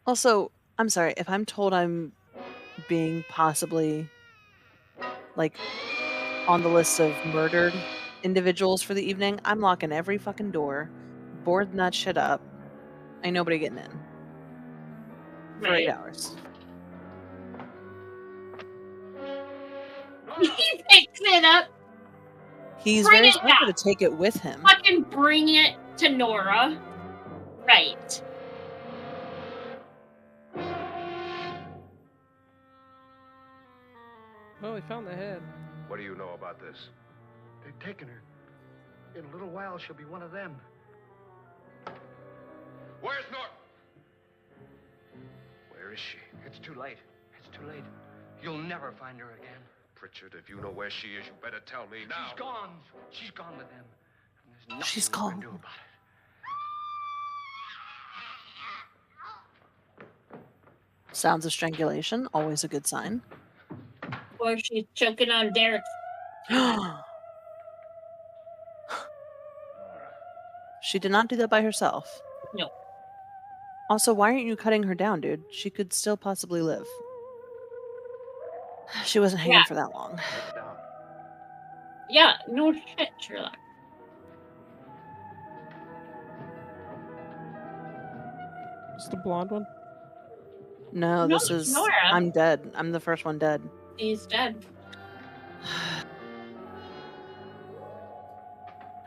Also, I'm sorry, if I'm told I'm being possibly, like, on the list of murdered individuals for the evening, I'm locking every fucking door, boarding that shit up. Ain't nobody getting in. For 8 hours. He picks it up. He's Bring very it smart back. to take it with him. Fucking bring it to Nora. Right. Oh, he found the head. What do you know about this? They've taken her. In a little while, she'll be one of them. Where's Nora? Where is she? It's too late. It's too late. You'll never find her again. Pritchard, if you know where she is, you better tell me now. She's gone. She's gone with them. And there's nothing She's you can gone. do about it. Sounds of strangulation, always a good sign. Or she's choking on Derek. She did not do that by herself. No. Also, why aren't you cutting her down, dude? She could still possibly live. She wasn't hanging Yeah. for that long. Yeah, no shit, Sherlock. It's the blonde one? No, No, this it's is... Nora. I'm dead. I'm the first one dead. He's dead.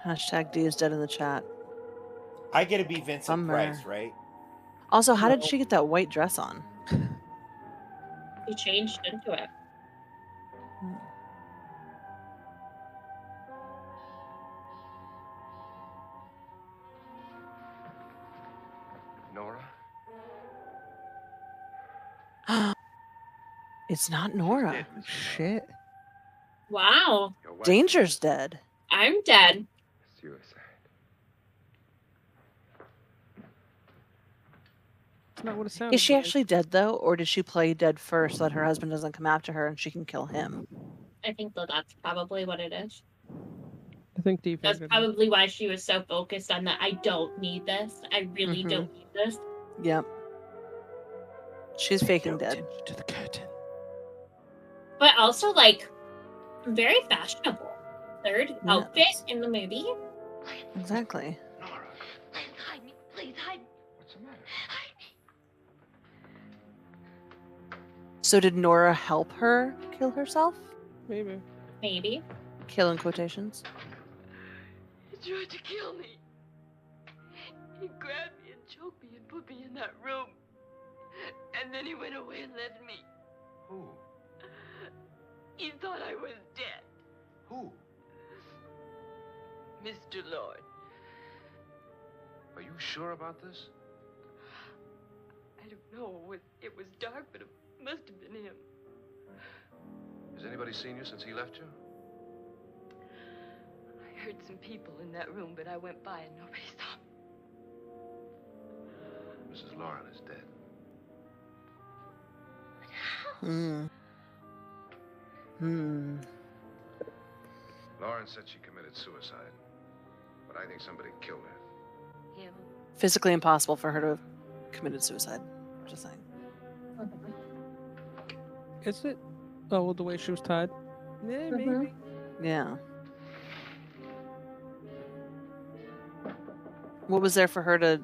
Hashtag D is dead in the chat. I get to be Vincent Bummer. Price, right? Also, how did she get that white dress on? He changed into it. Nora? It's not Nora. Dead, Miss Shit. Wow. Your wife Danger's dead. I'm dead. Suicide. It's not what it sounds Is she like. actually dead, though? Or did she play dead first so that her husband doesn't come after her and she can kill him? I think that that's probably what it is. I think Dee That's figured it. probably why she was so focused on that. I don't need this. I really Mhm. don't need this. Yep. She's faking dead. Attention to the curtain. But also, like, very fashionable. Third Yeah. outfit in the movie. Exactly. Nora, Please hide me. Please hide me. what's the matter? Hide me. So did Nora help her kill herself? Maybe. Maybe. Kill in quotations. He tried to kill me. He grabbed me and choked me and put me in that room. And then he went away and left me. Who? He thought I was dead. Who? Mr. Lord. Are you sure about this? I don't know. It was dark, but it must have been him. Has anybody seen you since he left you? I heard some people in that room, but I went by and nobody saw me. Mrs. Lauren is dead. Hmm. Hmm. Lauren said she committed suicide, but I think somebody killed her. Him. Physically impossible for her to have committed suicide. Just saying. Is it? Oh, well, the way she was tied? Yeah, maybe. Yeah. What was there for her to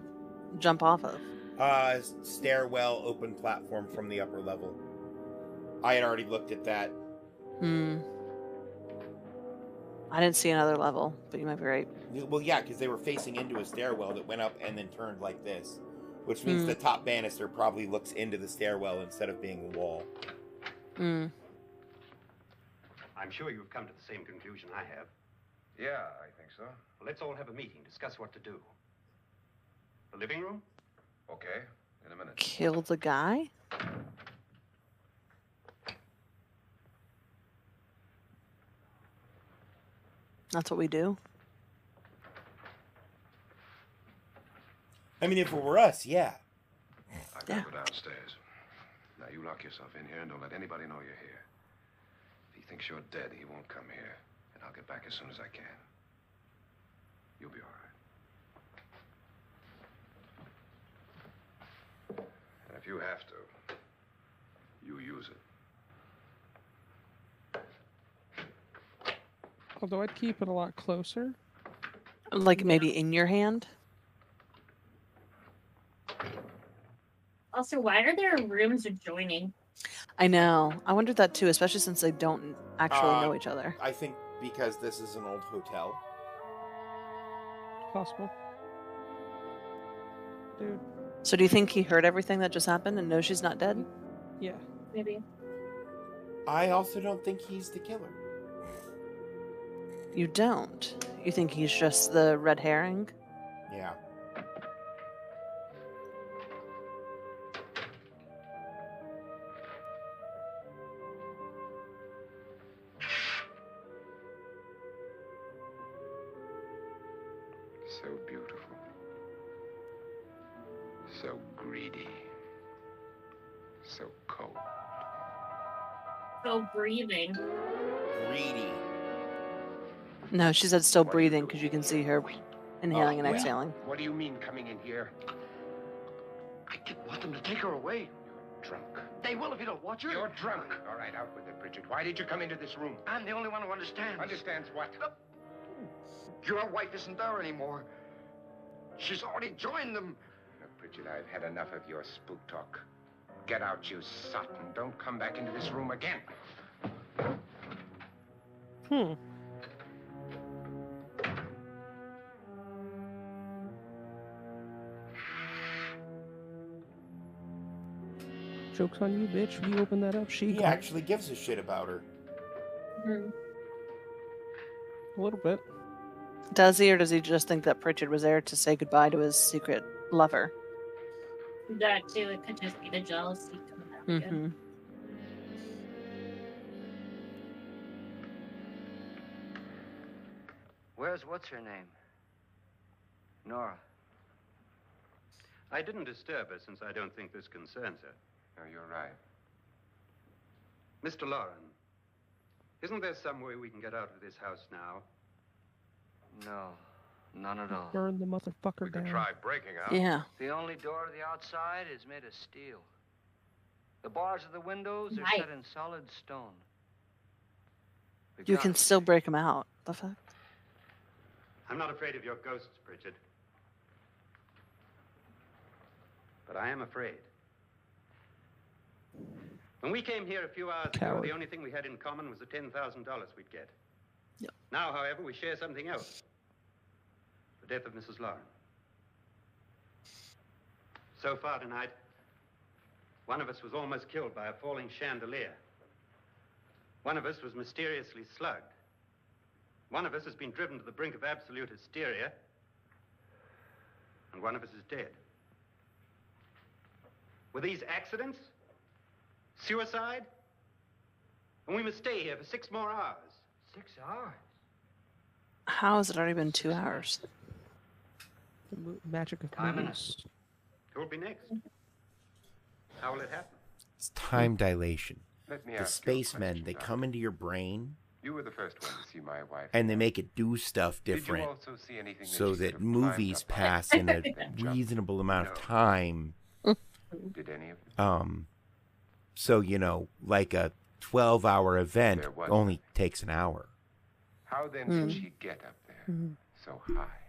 jump off of? Stairwell, open platform from the upper level. I had already looked at that. I didn't see another level, but you might be right. Well, yeah, because they were facing into a stairwell that went up and then turned like this, which means the top banister probably looks into the stairwell instead of being a wall. I'm sure you've come to the same conclusion I have. Yeah, I think so. Well, let's all have a meeting, discuss what to do. The living room? Okay, in a minute. Kill the guy? That's what we do? I mean, if it were us, yeah. I've got to go downstairs. Now, you lock yourself in here and don't let anybody know you're here. If he thinks you're dead, he won't come here. And I'll get back as soon as I can. You'll be all right. And if you have to, you use it. Although I'd keep it a lot closer. Like maybe in your hand? Also, why are there rooms adjoining? I know. I wondered that too, especially since they don't actually know each other. I think because this is an old hotel. Possible. Dude. So do you think he heard everything that just happened and knows she's not dead? Yeah. Maybe. I also don't think he's the killer. You don't? You think he's just the red herring? Yeah. So beautiful. So greedy. So cold. So breathing. Greedy. No, she said still breathing because you can see her inhaling and exhaling. What do you mean coming in here? I didn't want them to take her away. You're drunk. They will if you don't watch her. You're drunk. All right, out with it, Bridget. Why did you come into this room? I'm the only one who understands. Understands what? Your wife isn't there anymore. She's already joined them. Look, Bridget, I've had enough of your spook talk. Get out, you sot, and don't come back into this room again. Joke's on you, bitch. You open that up, He actually gives a shit about her. A little bit. Does he, or does he just think that Pritchard was there to say goodbye to his secret lover? That too. It could just be the jealousy coming out again. Where's what's her name? Nora. I didn't disturb her since I don't think this concerns her. No, you're right. Mr. Lauren, isn't there some way we can get out of this house now? No, none at all. Burn the motherfucker down. Try breaking out. Yeah. The only door to the outside is made of steel. The bars of the windows are Right. set in solid stone. You can still break him out. The fuck? I'm not afraid of your ghosts, Bridget. But I am afraid. When we came here a few hours ago, the only thing we had in common was the $10,000 we'd get. Yep. Now, however, we share something else. The death of Mrs. Lauren. So far tonight, one of us was almost killed by a falling chandelier. One of us was mysteriously slugged. One of us has been driven to the brink of absolute hysteria. And one of us is dead. Were these accidents? Suicide? And we must stay here for 6 more hours. 6 hours? How has it already been 2 hours? The magic of Time movies. Who will be next? How will it happen? It's time dilation. Let me The ask you a spacemen, question, they Doctor. come into your brain You were the first one to see my wife. and they make it do stuff Did you different also see anything so she could that have movies climbed up pass in a and jumped? reasonable amount of No. time. Did any of you? So, you know, like a 12-hour event There was only takes an hour. How then did she get up there so high?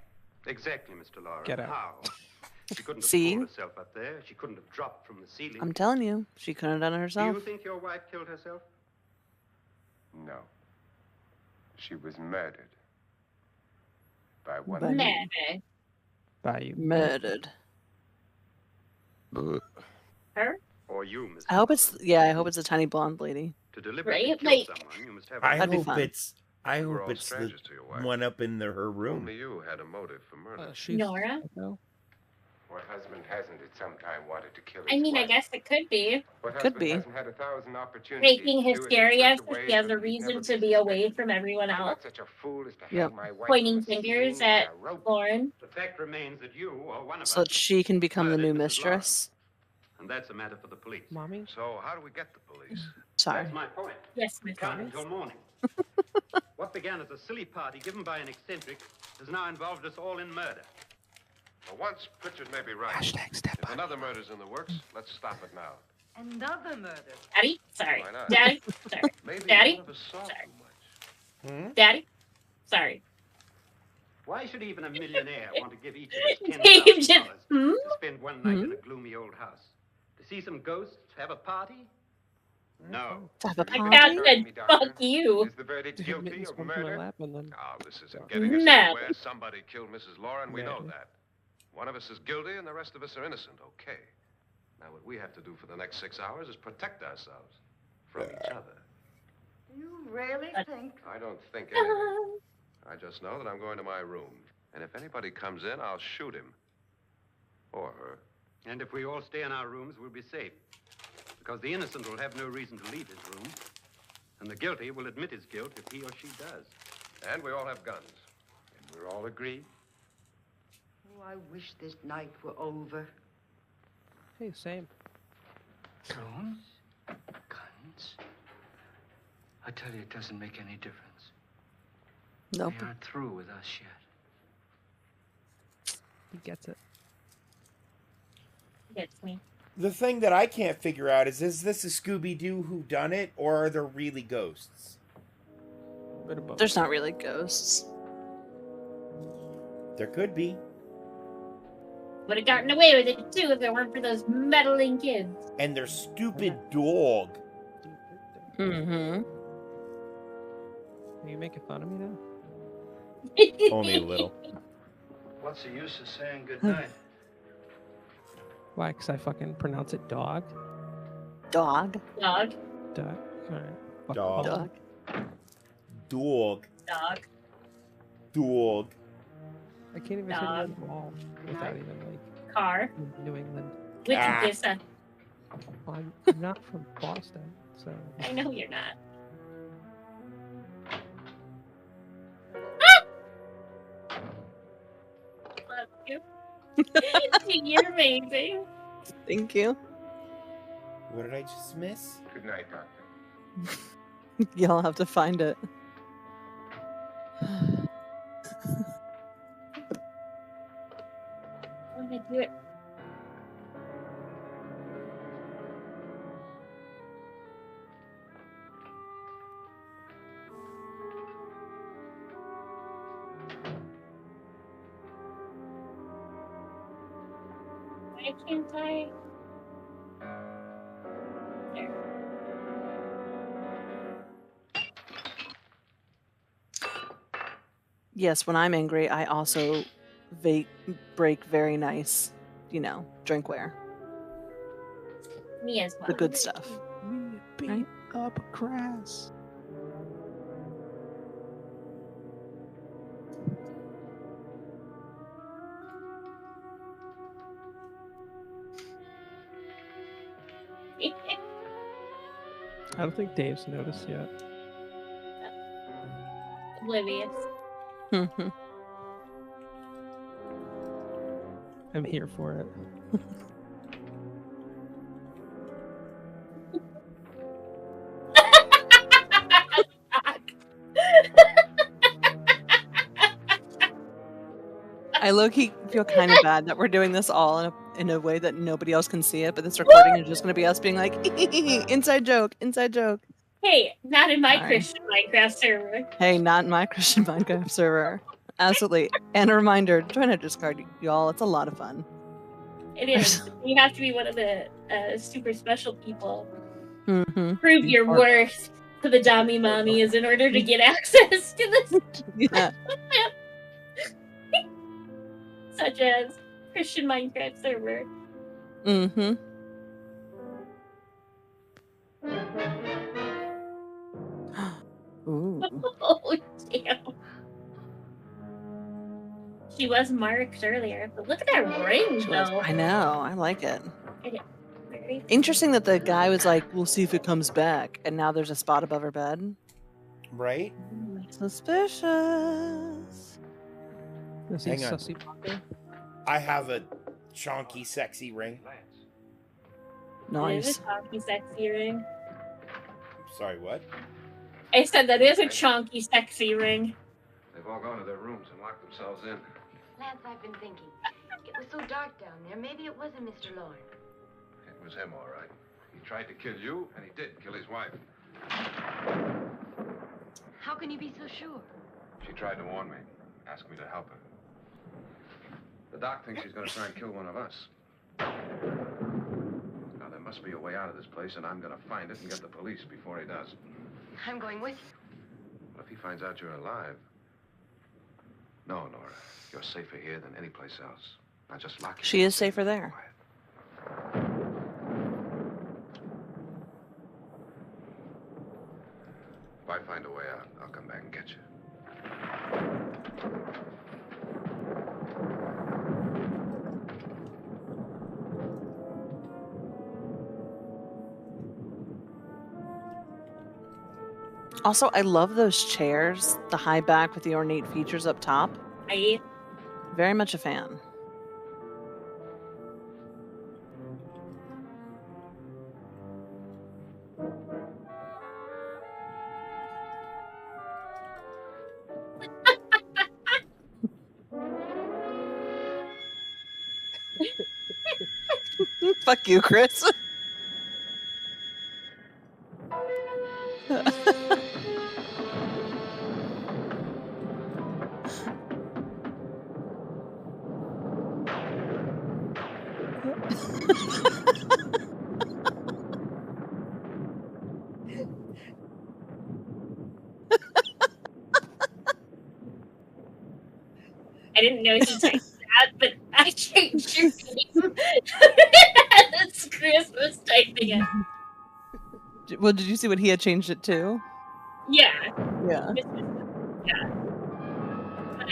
Exactly, Mr. Lauren. Get out. How? She couldn't have See? pulled herself up there. She couldn't have dropped from the ceiling. I'm telling you, she couldn't have done it Do herself. you think your wife killed herself? No. She was murdered. By one By of you. Murder. By you. Murdered. Her? Or you, Mr. I hope it's Lauren? I hope it's a tiny blonde lady. To deliberately Right? kill Like- someone, you must have I That'd be hope fun. it's. I We were hope all it's the strangers to your wife. one up in her room. Only you had a motive for murder. She's Nora? No. What husband hasn't at some time wanted to kill his I mean, I wife? guess it could be. What Could husband be. hasn't had 1,000 opportunities Making to his do it in scary such so a way he has that a he'd reason never to be be away suspected? from everyone I'm else. not such a fool as to Yep. hang my wife Pointing from a fingers ceiling at by a rope. Lauren. The fact remains that you, or one of So that us, she can become the new murdered Mrs. mistress. and that's a matter for the police. Mommy? So how do we get the police? Sorry. That's my point. Yes, We Miss can't Lawrence. until morning. What began as a silly party given by an eccentric has now involved us all in murder. For once, Pritchard may be right. If another murder's in the works, let's stop it now. Another murder. Daddy? Sorry. Why not? Daddy? Sorry. Maybe Daddy? one of us saw Sorry. too much. Daddy? Sorry. Why should even a millionaire want to give each of us Dave $10,000 just- to spend one night in a gloomy old house? To see some ghosts, have a party? No. To have a You My party. dad can said, me, Doctor. fuck you. Is the verdict Did guilty mittens of come to my murder? lap and then Oh, this isn't getting us No. anywhere. Somebody killed Mrs. Lauren. We know Maybe. that. One of us is guilty and the rest of us are innocent. Okay. Now, what we have to do for the next 6 hours is protect ourselves from each other. You really think? I don't think anything. I just know that I'm going to my room. And if anybody comes in, I'll shoot him. Or her. And if we all stay in our rooms, we'll be safe. Because the innocent will have no reason to leave his room. And the guilty will admit his guilt if he or she does. And we all have guns. And we're all agreed? Oh, I wish this night were over. Hey, same. Drones? Guns? I tell you, it doesn't make any difference. Nope. They aren't through with us yet. He gets it. Gets me. The thing that I can't figure out is this a Scooby-Doo whodunit, or are there really ghosts? Bit of both. There's not really ghosts. There could be. Would have gotten away with it too if it weren't for those meddling kids. And their stupid dog. Mm-hmm. Are you making fun of me now? Only a little. What's the use of saying goodnight? Why? Because I fucking pronounce it dog? Dog. Dog. Dog. Alright. Fuck Dog. off. Dog. Dog. Dog. Dog. I can't even say the Dog. word wall without even, like, Car. New England. Which Ah. is this? Well, I'm not from Boston, so... I know you're not. Love you. You're amazing. Thank you. What did I just miss? Good night, Doctor. Y'all have to find it. I want to do it. Why can't I? There. Yes, when I'm angry, I also break very nice, drinkware. Me as well. The good stuff. We beat Right? up grass. I don't think Dave's noticed yet. Oblivious. I'm here for it. I low-key feel kind of bad that we're doing this all in a way that nobody else can see it, but this recording is just going to be us being like, inside joke, inside joke. Hey, not in my Sorry. Christian Minecraft server. Hey, not in my Christian Minecraft server. Absolutely. And a reminder, join our Discord, y'all. It's a lot of fun. It is. You have to be one of the super special people. Mm-hmm. Prove your worth to the Dami Mommies in order to get access to this. Yeah. Such as Christian Minecraft server. Mm-hmm. Ooh. Oh, damn. She was marked earlier, but look at that ring, though. I know. I like it. Very Interesting that the guy was like, we'll see if it comes back. And now there's a spot above her bed. Right? Suspicious. Hang on. I have a chonky, sexy ring. It is Nice. a chonky, sexy ring. Sorry, what? I said that is a chonky, sexy ring. They've all gone to their rooms and locked themselves in. Lance, I've been thinking. It was so dark down there. Maybe it wasn't Mr. Lorne. It was him, all right. He tried to kill you, and he did kill his wife. How can you be so sure? She tried to warn me, asked me to help her. The doc thinks she's going to try and kill one of us. Now, there must be a way out of this place, and I'm going to find it and get the police before he does. I'm going with you. What if he finds out you're alive? No, Nora. You're safer here than any place else. Now, just lock yourself. She is safer there. If I find a way out, I'll come back and get you. Also, I love those chairs, the high back with the ornate features up top. Right? Very much a fan. Fuck you, Chris. I didn't know he typed that, but I changed your name. That's Christmas typing it. Well, did you see what he had changed it to? Yeah. Yeah. Yeah. But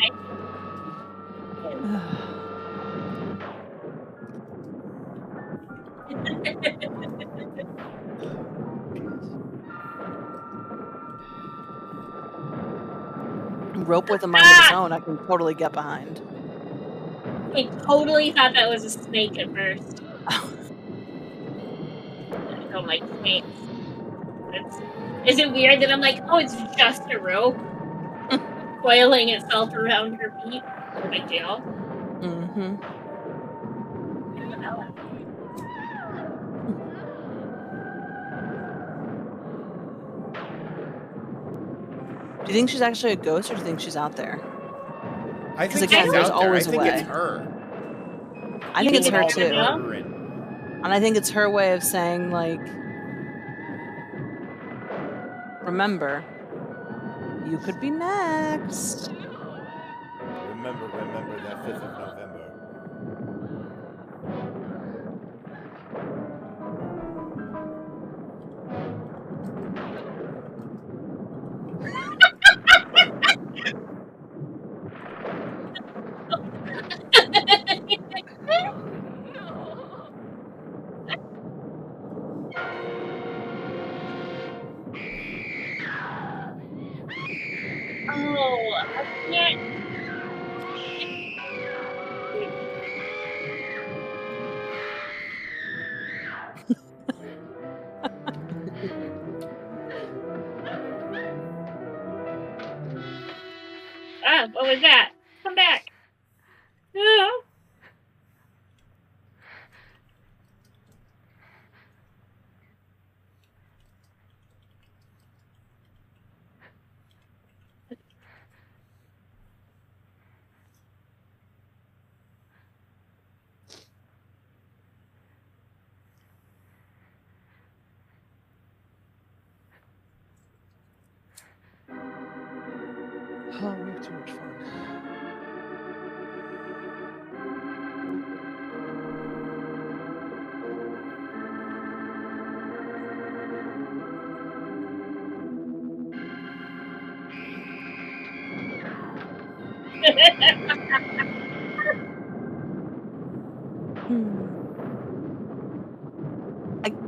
Rope with a mind of its own, I can totally get behind. I totally thought that was a snake at first. I don't like snakes. Is it weird that I'm like, oh, it's just a rope coiling itself around her feet? No big deal. Mm-hmm. Do you think she's actually a ghost, or do you think she's out there? I think again, she's there's out there. always I a think way. it's her. I think it's her All the too. murdering. And I think it's her way of saying, like, remember, you could be next. Remember that 5th of November. Oh, I can't. Ah, what was that? Come back. Oh. Oh, we have too much fun.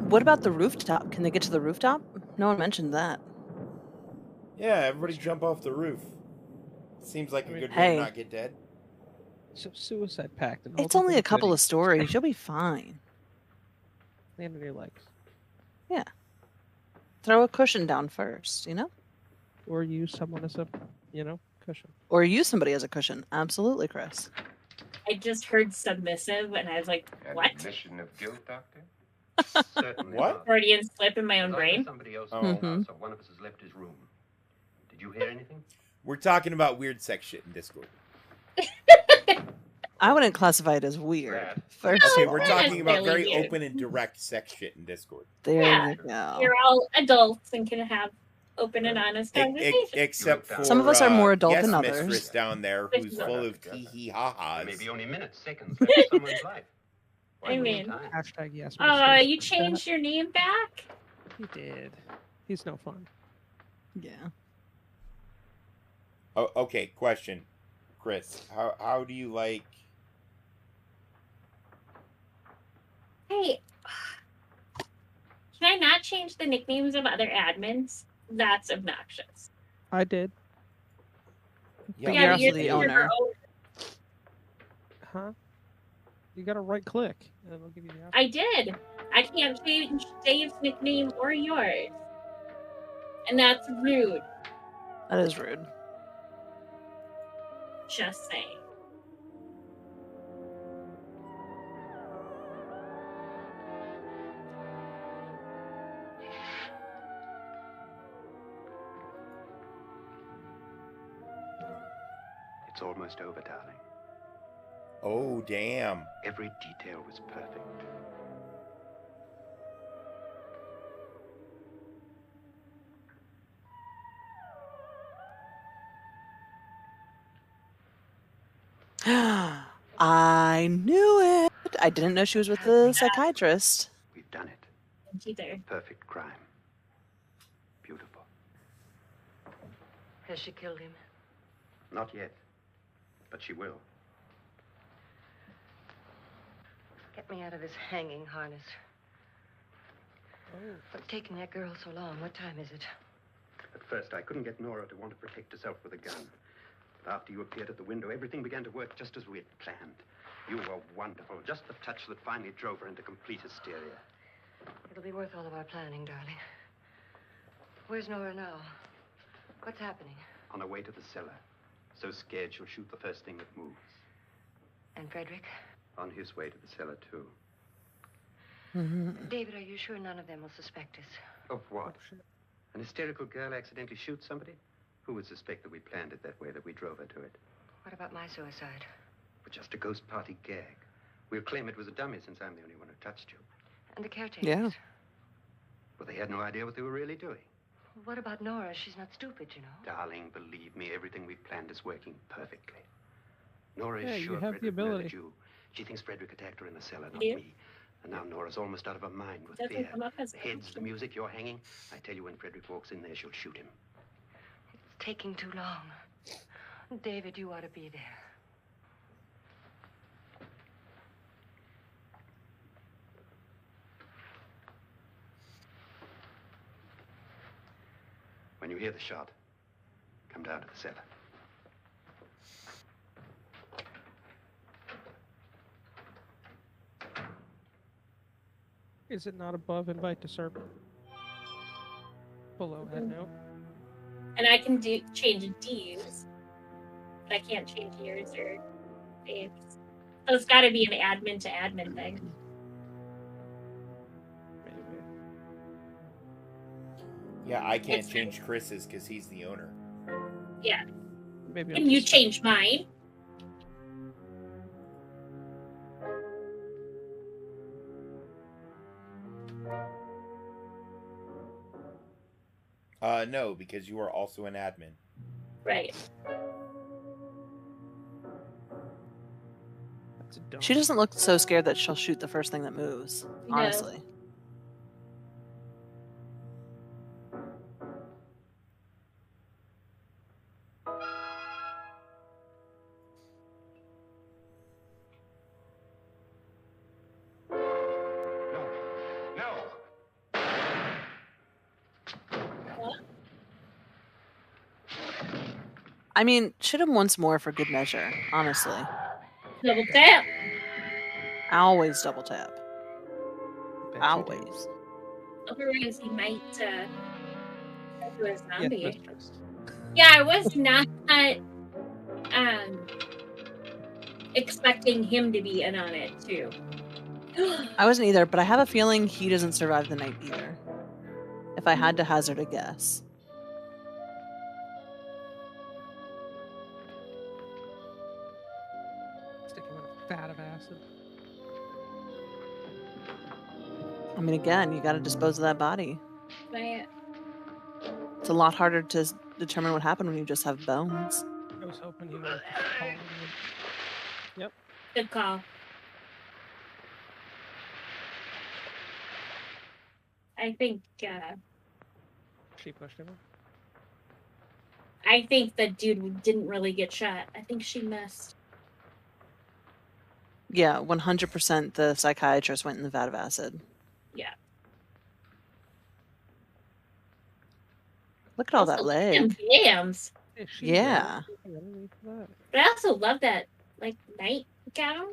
What about the rooftop? Can they get to the rooftop? No one mentioned that. Yeah, everybody jump off the roof. Seems like a good way to Hey. not get dead. So suicide pact. And It's hold up only the a couple goodies. of stories. You'll be fine. Land on your legs. Yeah. Throw a cushion down first, you know? Or use someone as a, cushion. Or use somebody as a cushion. Absolutely, Chris. I just heard submissive, and I was like, what? Admission of guilt, Doctor? Certainly What? not. Freudian slip in my own There's either brain. somebody else Oh. in the house, or one of us has left his room. Did you hear anything? We're talking about weird sex shit in Discord. I wouldn't classify it as weird. That- First Okay, of we're all. talking about really very weird. open and direct sex shit in Discord. There Yeah. you go. You're all adults and can have open and honest conversations. Except for Some of us are more adult yes, than others. mistress down there who's full of tee-hee ha-has. Maybe only minutes, seconds left of someone's life. Why I waste mean- time? Hashtag yes. You changed your name back? He did. He's no fun. Yeah. Oh, okay, question. Chris, how do you like... Hey, can I not change the nicknames of other admins? That's obnoxious. I did. But Yeah, you're but also the owner. Huh? You gotta right click, and it'll give you the option. I did. I can't change Dave's nickname or yours. And that's rude. That is rude. Just saying. It's almost over, darling. Oh, damn. Every detail was perfect. I knew it. I didn't know she was with the psychiatrist. We've done it. Either. Perfect crime. Beautiful. Has she killed him? Not yet, but she will. Get me out of this hanging harness. Oh. What's taking that girl so long? What time is it? At first, I couldn't get Nora to want to protect herself with a gun. But after you appeared at the window, everything began to work just as we had planned. You were wonderful. Just the touch that finally drove her into complete hysteria. It'll be worth all of our planning, darling. Where's Nora now? What's happening? On her way to the cellar. So scared she'll shoot the first thing that moves. And Frederick? On his way to the cellar, too. David, are you sure none of them will suspect us? Of what? An hysterical girl accidentally shoots somebody? Who would suspect that we planned it that way, that we drove her to it? What about my suicide? But just a ghost party gag. We'll claim it was a dummy since I'm the only one who touched you. And the caretakers? Yeah. Well, they had no idea what they were really doing. What about Nora? She's not stupid, you know. Darling, believe me, everything we planned is working perfectly. Nora is Yeah, you sure have the Frederick ability. murdered you. She thinks Frederick attacked her in the cellar, not Yeah. me. And now Nora's almost out of her mind with Doesn't fear. come up as The an heads, the option. music, you're hanging. I tell you, when Frederick walks in there, she'll shoot him. It's taking too long. David, you ought to be there. When you hear the shot, come down to the cellar. Is it not above invite to serve? Below head note. And I can change D's. But I can't change yours or Dave's. So it's got to be an admin to admin thing. Maybe. Yeah, I can't change Chris's because he's the owner. Yeah. Maybe. And you change mine. No, because you are also an admin. Right. That's dumb. She doesn't look so scared that she'll shoot the first thing that moves, No. honestly. I mean, shoot him once more for good measure, honestly. Double tap. Always double tap. Bet you Always. Otherwise, he might turn into a Yeah, zombie. that's true. Yeah, I was not expecting him to be in on it too. I wasn't either, but I have a feeling he doesn't survive the night either. If I had to hazard a guess. Stick him in a vat of acid. I mean, again, you got to dispose of that body. Right. It's a lot harder to determine what happened when you just have bones. I was hoping he would have just fallen. Yep. Good call. I think She pushed him. I think the dude didn't really get shot. I think she missed. Yeah, 100% the psychiatrist went in the vat of acid. Yeah. Look at all Also, that look at them leg. jams. Yeah. That. But I also love that like nightgown.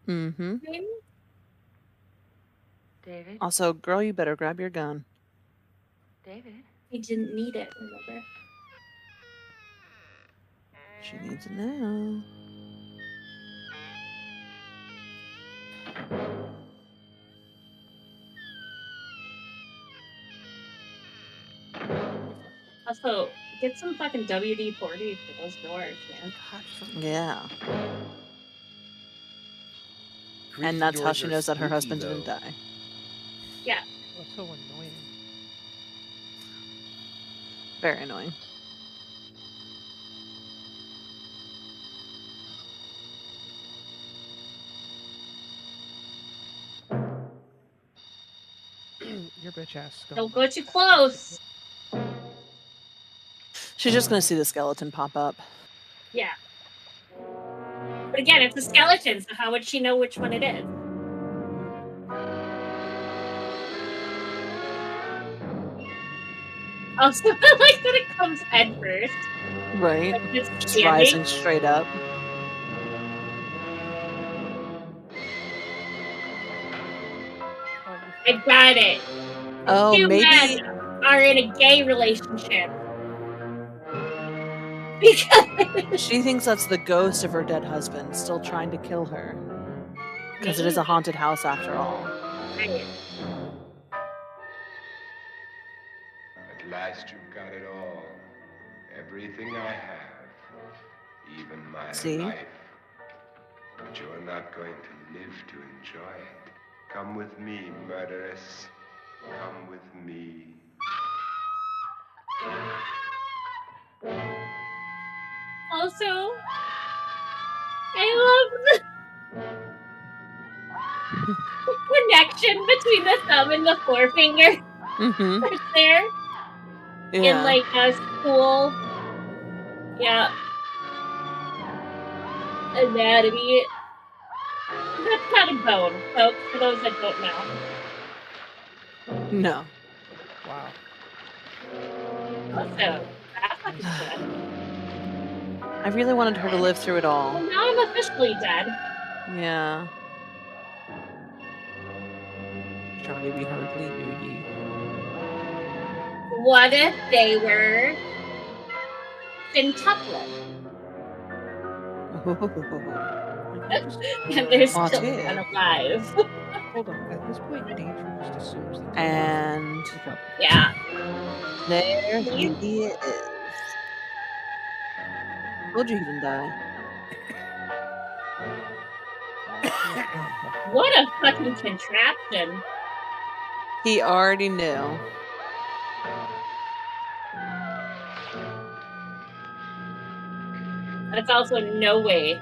Mm-hmm. Maybe? David? Also, girl, you better grab your gun. David? He didn't need it, remember? She needs it now. Also, get some fucking WD-40 for those doors, man. Yeah. Creaky And that's how doors she are knows that her spooky, husband though. didn't die. Yeah. That's so annoying. Very annoying. Your bitch ass. Don't go too close. She's just gonna see the skeleton pop up. Yeah. But again, it's a skeleton, so how would she know which one it is? Also, I like that it comes head first. Right. Like it's Just standing. rising straight up. I got it. Oh, Two maybe. men are in a gay relationship. Because She thinks that's the ghost of her dead husband still trying to kill her. Because it is a haunted house after all. Right. At last you've got it all. Everything I have. Even my See? life. But you're not going to live to enjoy it. Come with me, murderess. Come with me. Also, I love the connection between the thumb and the forefinger. Mm-hmm. Right there. In Yeah. like a school. Yeah. Anatomy. That's not a bone, folks, for those that don't know. No. Wow. Also, that fucking dead. I really wanted her to live through it all. Well, now I'm officially dead. Yeah. Trying to be hardly knew you. What if they were quintuplet? And they're still What if? alive. Hold on. At this point, Danger just assumes that. And Yeah. there he is. Told you he didn't die. What a fucking contraption. He already knew. That's also no way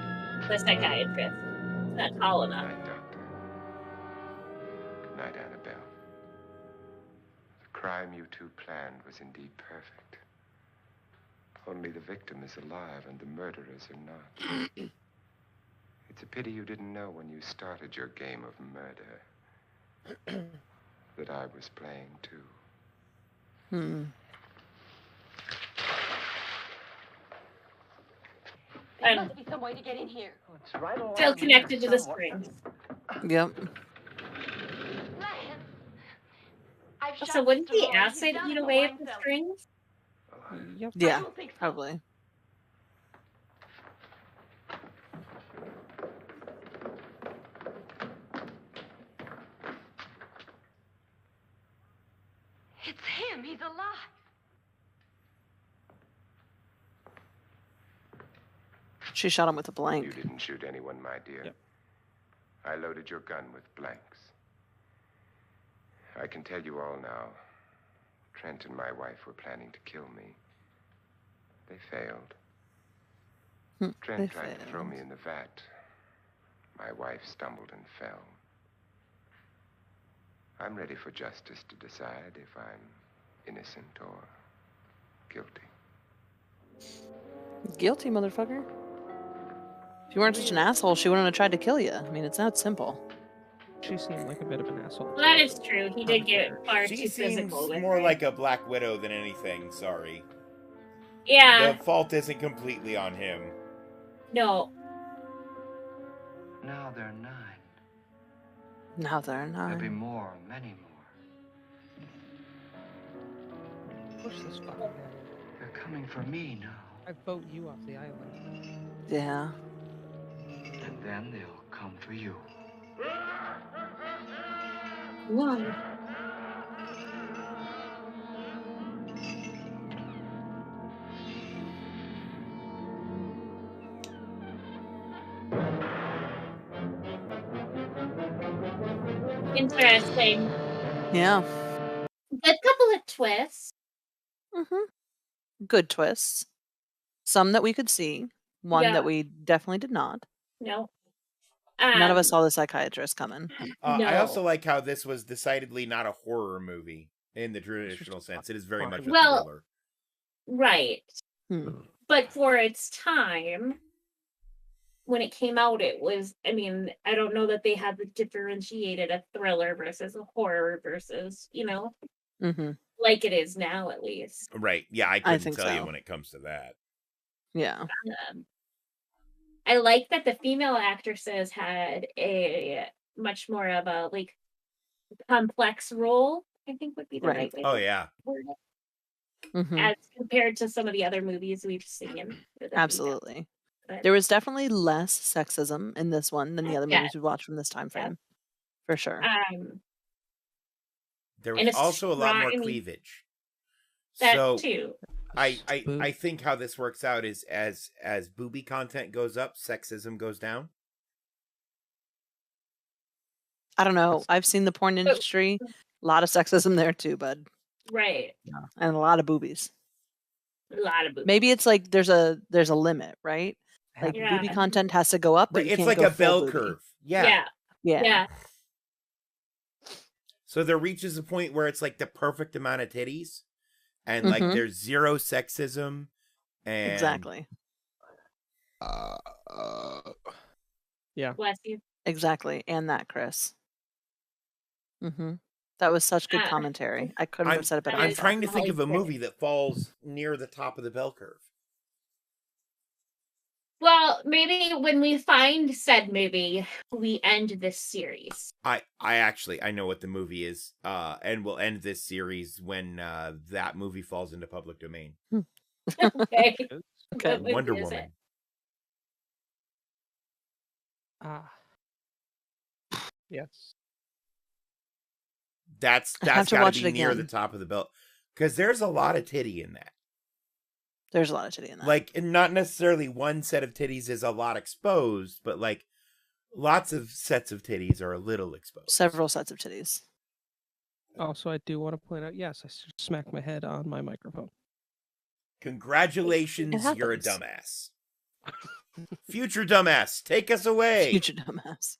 the psychiatrist. It's not tall enough. Good night, Doctor. Good night, Annabelle. The crime you two planned was indeed perfect. Only the victim is alive and the murderers are not. It's a pity you didn't know when you started your game of murder that I was playing too. There must be some way to get in here. It's right along Still connected to the somewhere. springs. Yep. Lance, I've shot So wouldn't Mr. the Lloyd. He's acid down eat in the away wine at the cellar. strings? Yep. Yeah, I don't think so. probably. It's him. He's alive. She shot him with a blank. You didn't shoot anyone, my dear. Yep. I loaded your gun with blanks. I can tell you all now. Trent and my wife were planning to kill me. They failed. Trent They tried to throw failed. me in the vat. My wife stumbled and fell. I'm ready for justice to decide if I'm innocent or guilty. Guilty, motherfucker. If you weren't such an asshole, she wouldn't have tried to kill you. I mean, it's that simple. She seemed like a bit of an asshole. Well, that is true. He did get far She too seems physical with more her. like a Black Widow than anything. Sorry. Yeah. The fault isn't completely on him. No. Now there are 9. Now there are There'll be 9. more, many more. Push this fucking guy. They're coming for me now. I vote you off the island. Yeah. And then they'll come for you. One. Interesting. Yeah. Good couple of twists. Good twists. Some that we could see. One Yeah. that we definitely did not. No. None of us saw the psychiatrist coming. I No. also like how this was decidedly not a horror movie in the traditional sense. It is very much a Well, thriller. Right. But for its time, when it came out, it was, I mean, I don't know that they had differentiated a thriller versus a horror versus, like it is now, at least. Right. Yeah, I I couldn't think tell you so. when it comes to that. Yeah. I like that the female actresses had a much more of a like complex role, I think would be the right way Oh, to yeah. word it, as compared to some of the other movies we've seen. with the Absolutely. female. But- There was definitely less sexism in this one than the other Yes. movies we watched from this time frame. For sure. There and was it's also a lot more I mean, cleavage. that So too. I think how this works out is as booby content goes up, sexism goes down. I don't know. I've seen the porn industry. A lot of sexism there too, bud. Right. And a lot of boobies. A lot of boobies. Maybe it's like there's a limit, right? Like Yeah. booby content has to go up, but Right, you it's can't like go a full bell booby. curve. Yeah. Yeah. So there reaches a point where it's like the perfect amount of titties, and like Mhm. there's zero sexism, and Exactly. Yeah. Bless you. Exactly. And that, Chris. That was such good commentary. I couldn't have said it better. I'm myself. trying to think of a movie that falls near the top of the bell curve. Well, maybe when we find said movie, we end this series. I know what the movie is, and we'll end this series when that movie falls into public domain. Okay. Okay. What movie Wonder is Woman. Yes. That's I have to got watch to be it near again. the top of the bell, because there's a lot of titty in that. There's a lot of titty in that. Like, and not necessarily one set of titties is a lot exposed, but like lots of sets of titties are a little exposed. Several sets of titties. Also, I do want to point out, yes, I smacked my head on my microphone. Congratulations, It you're a happens. dumbass. Future dumbass, take us away. Future dumbass.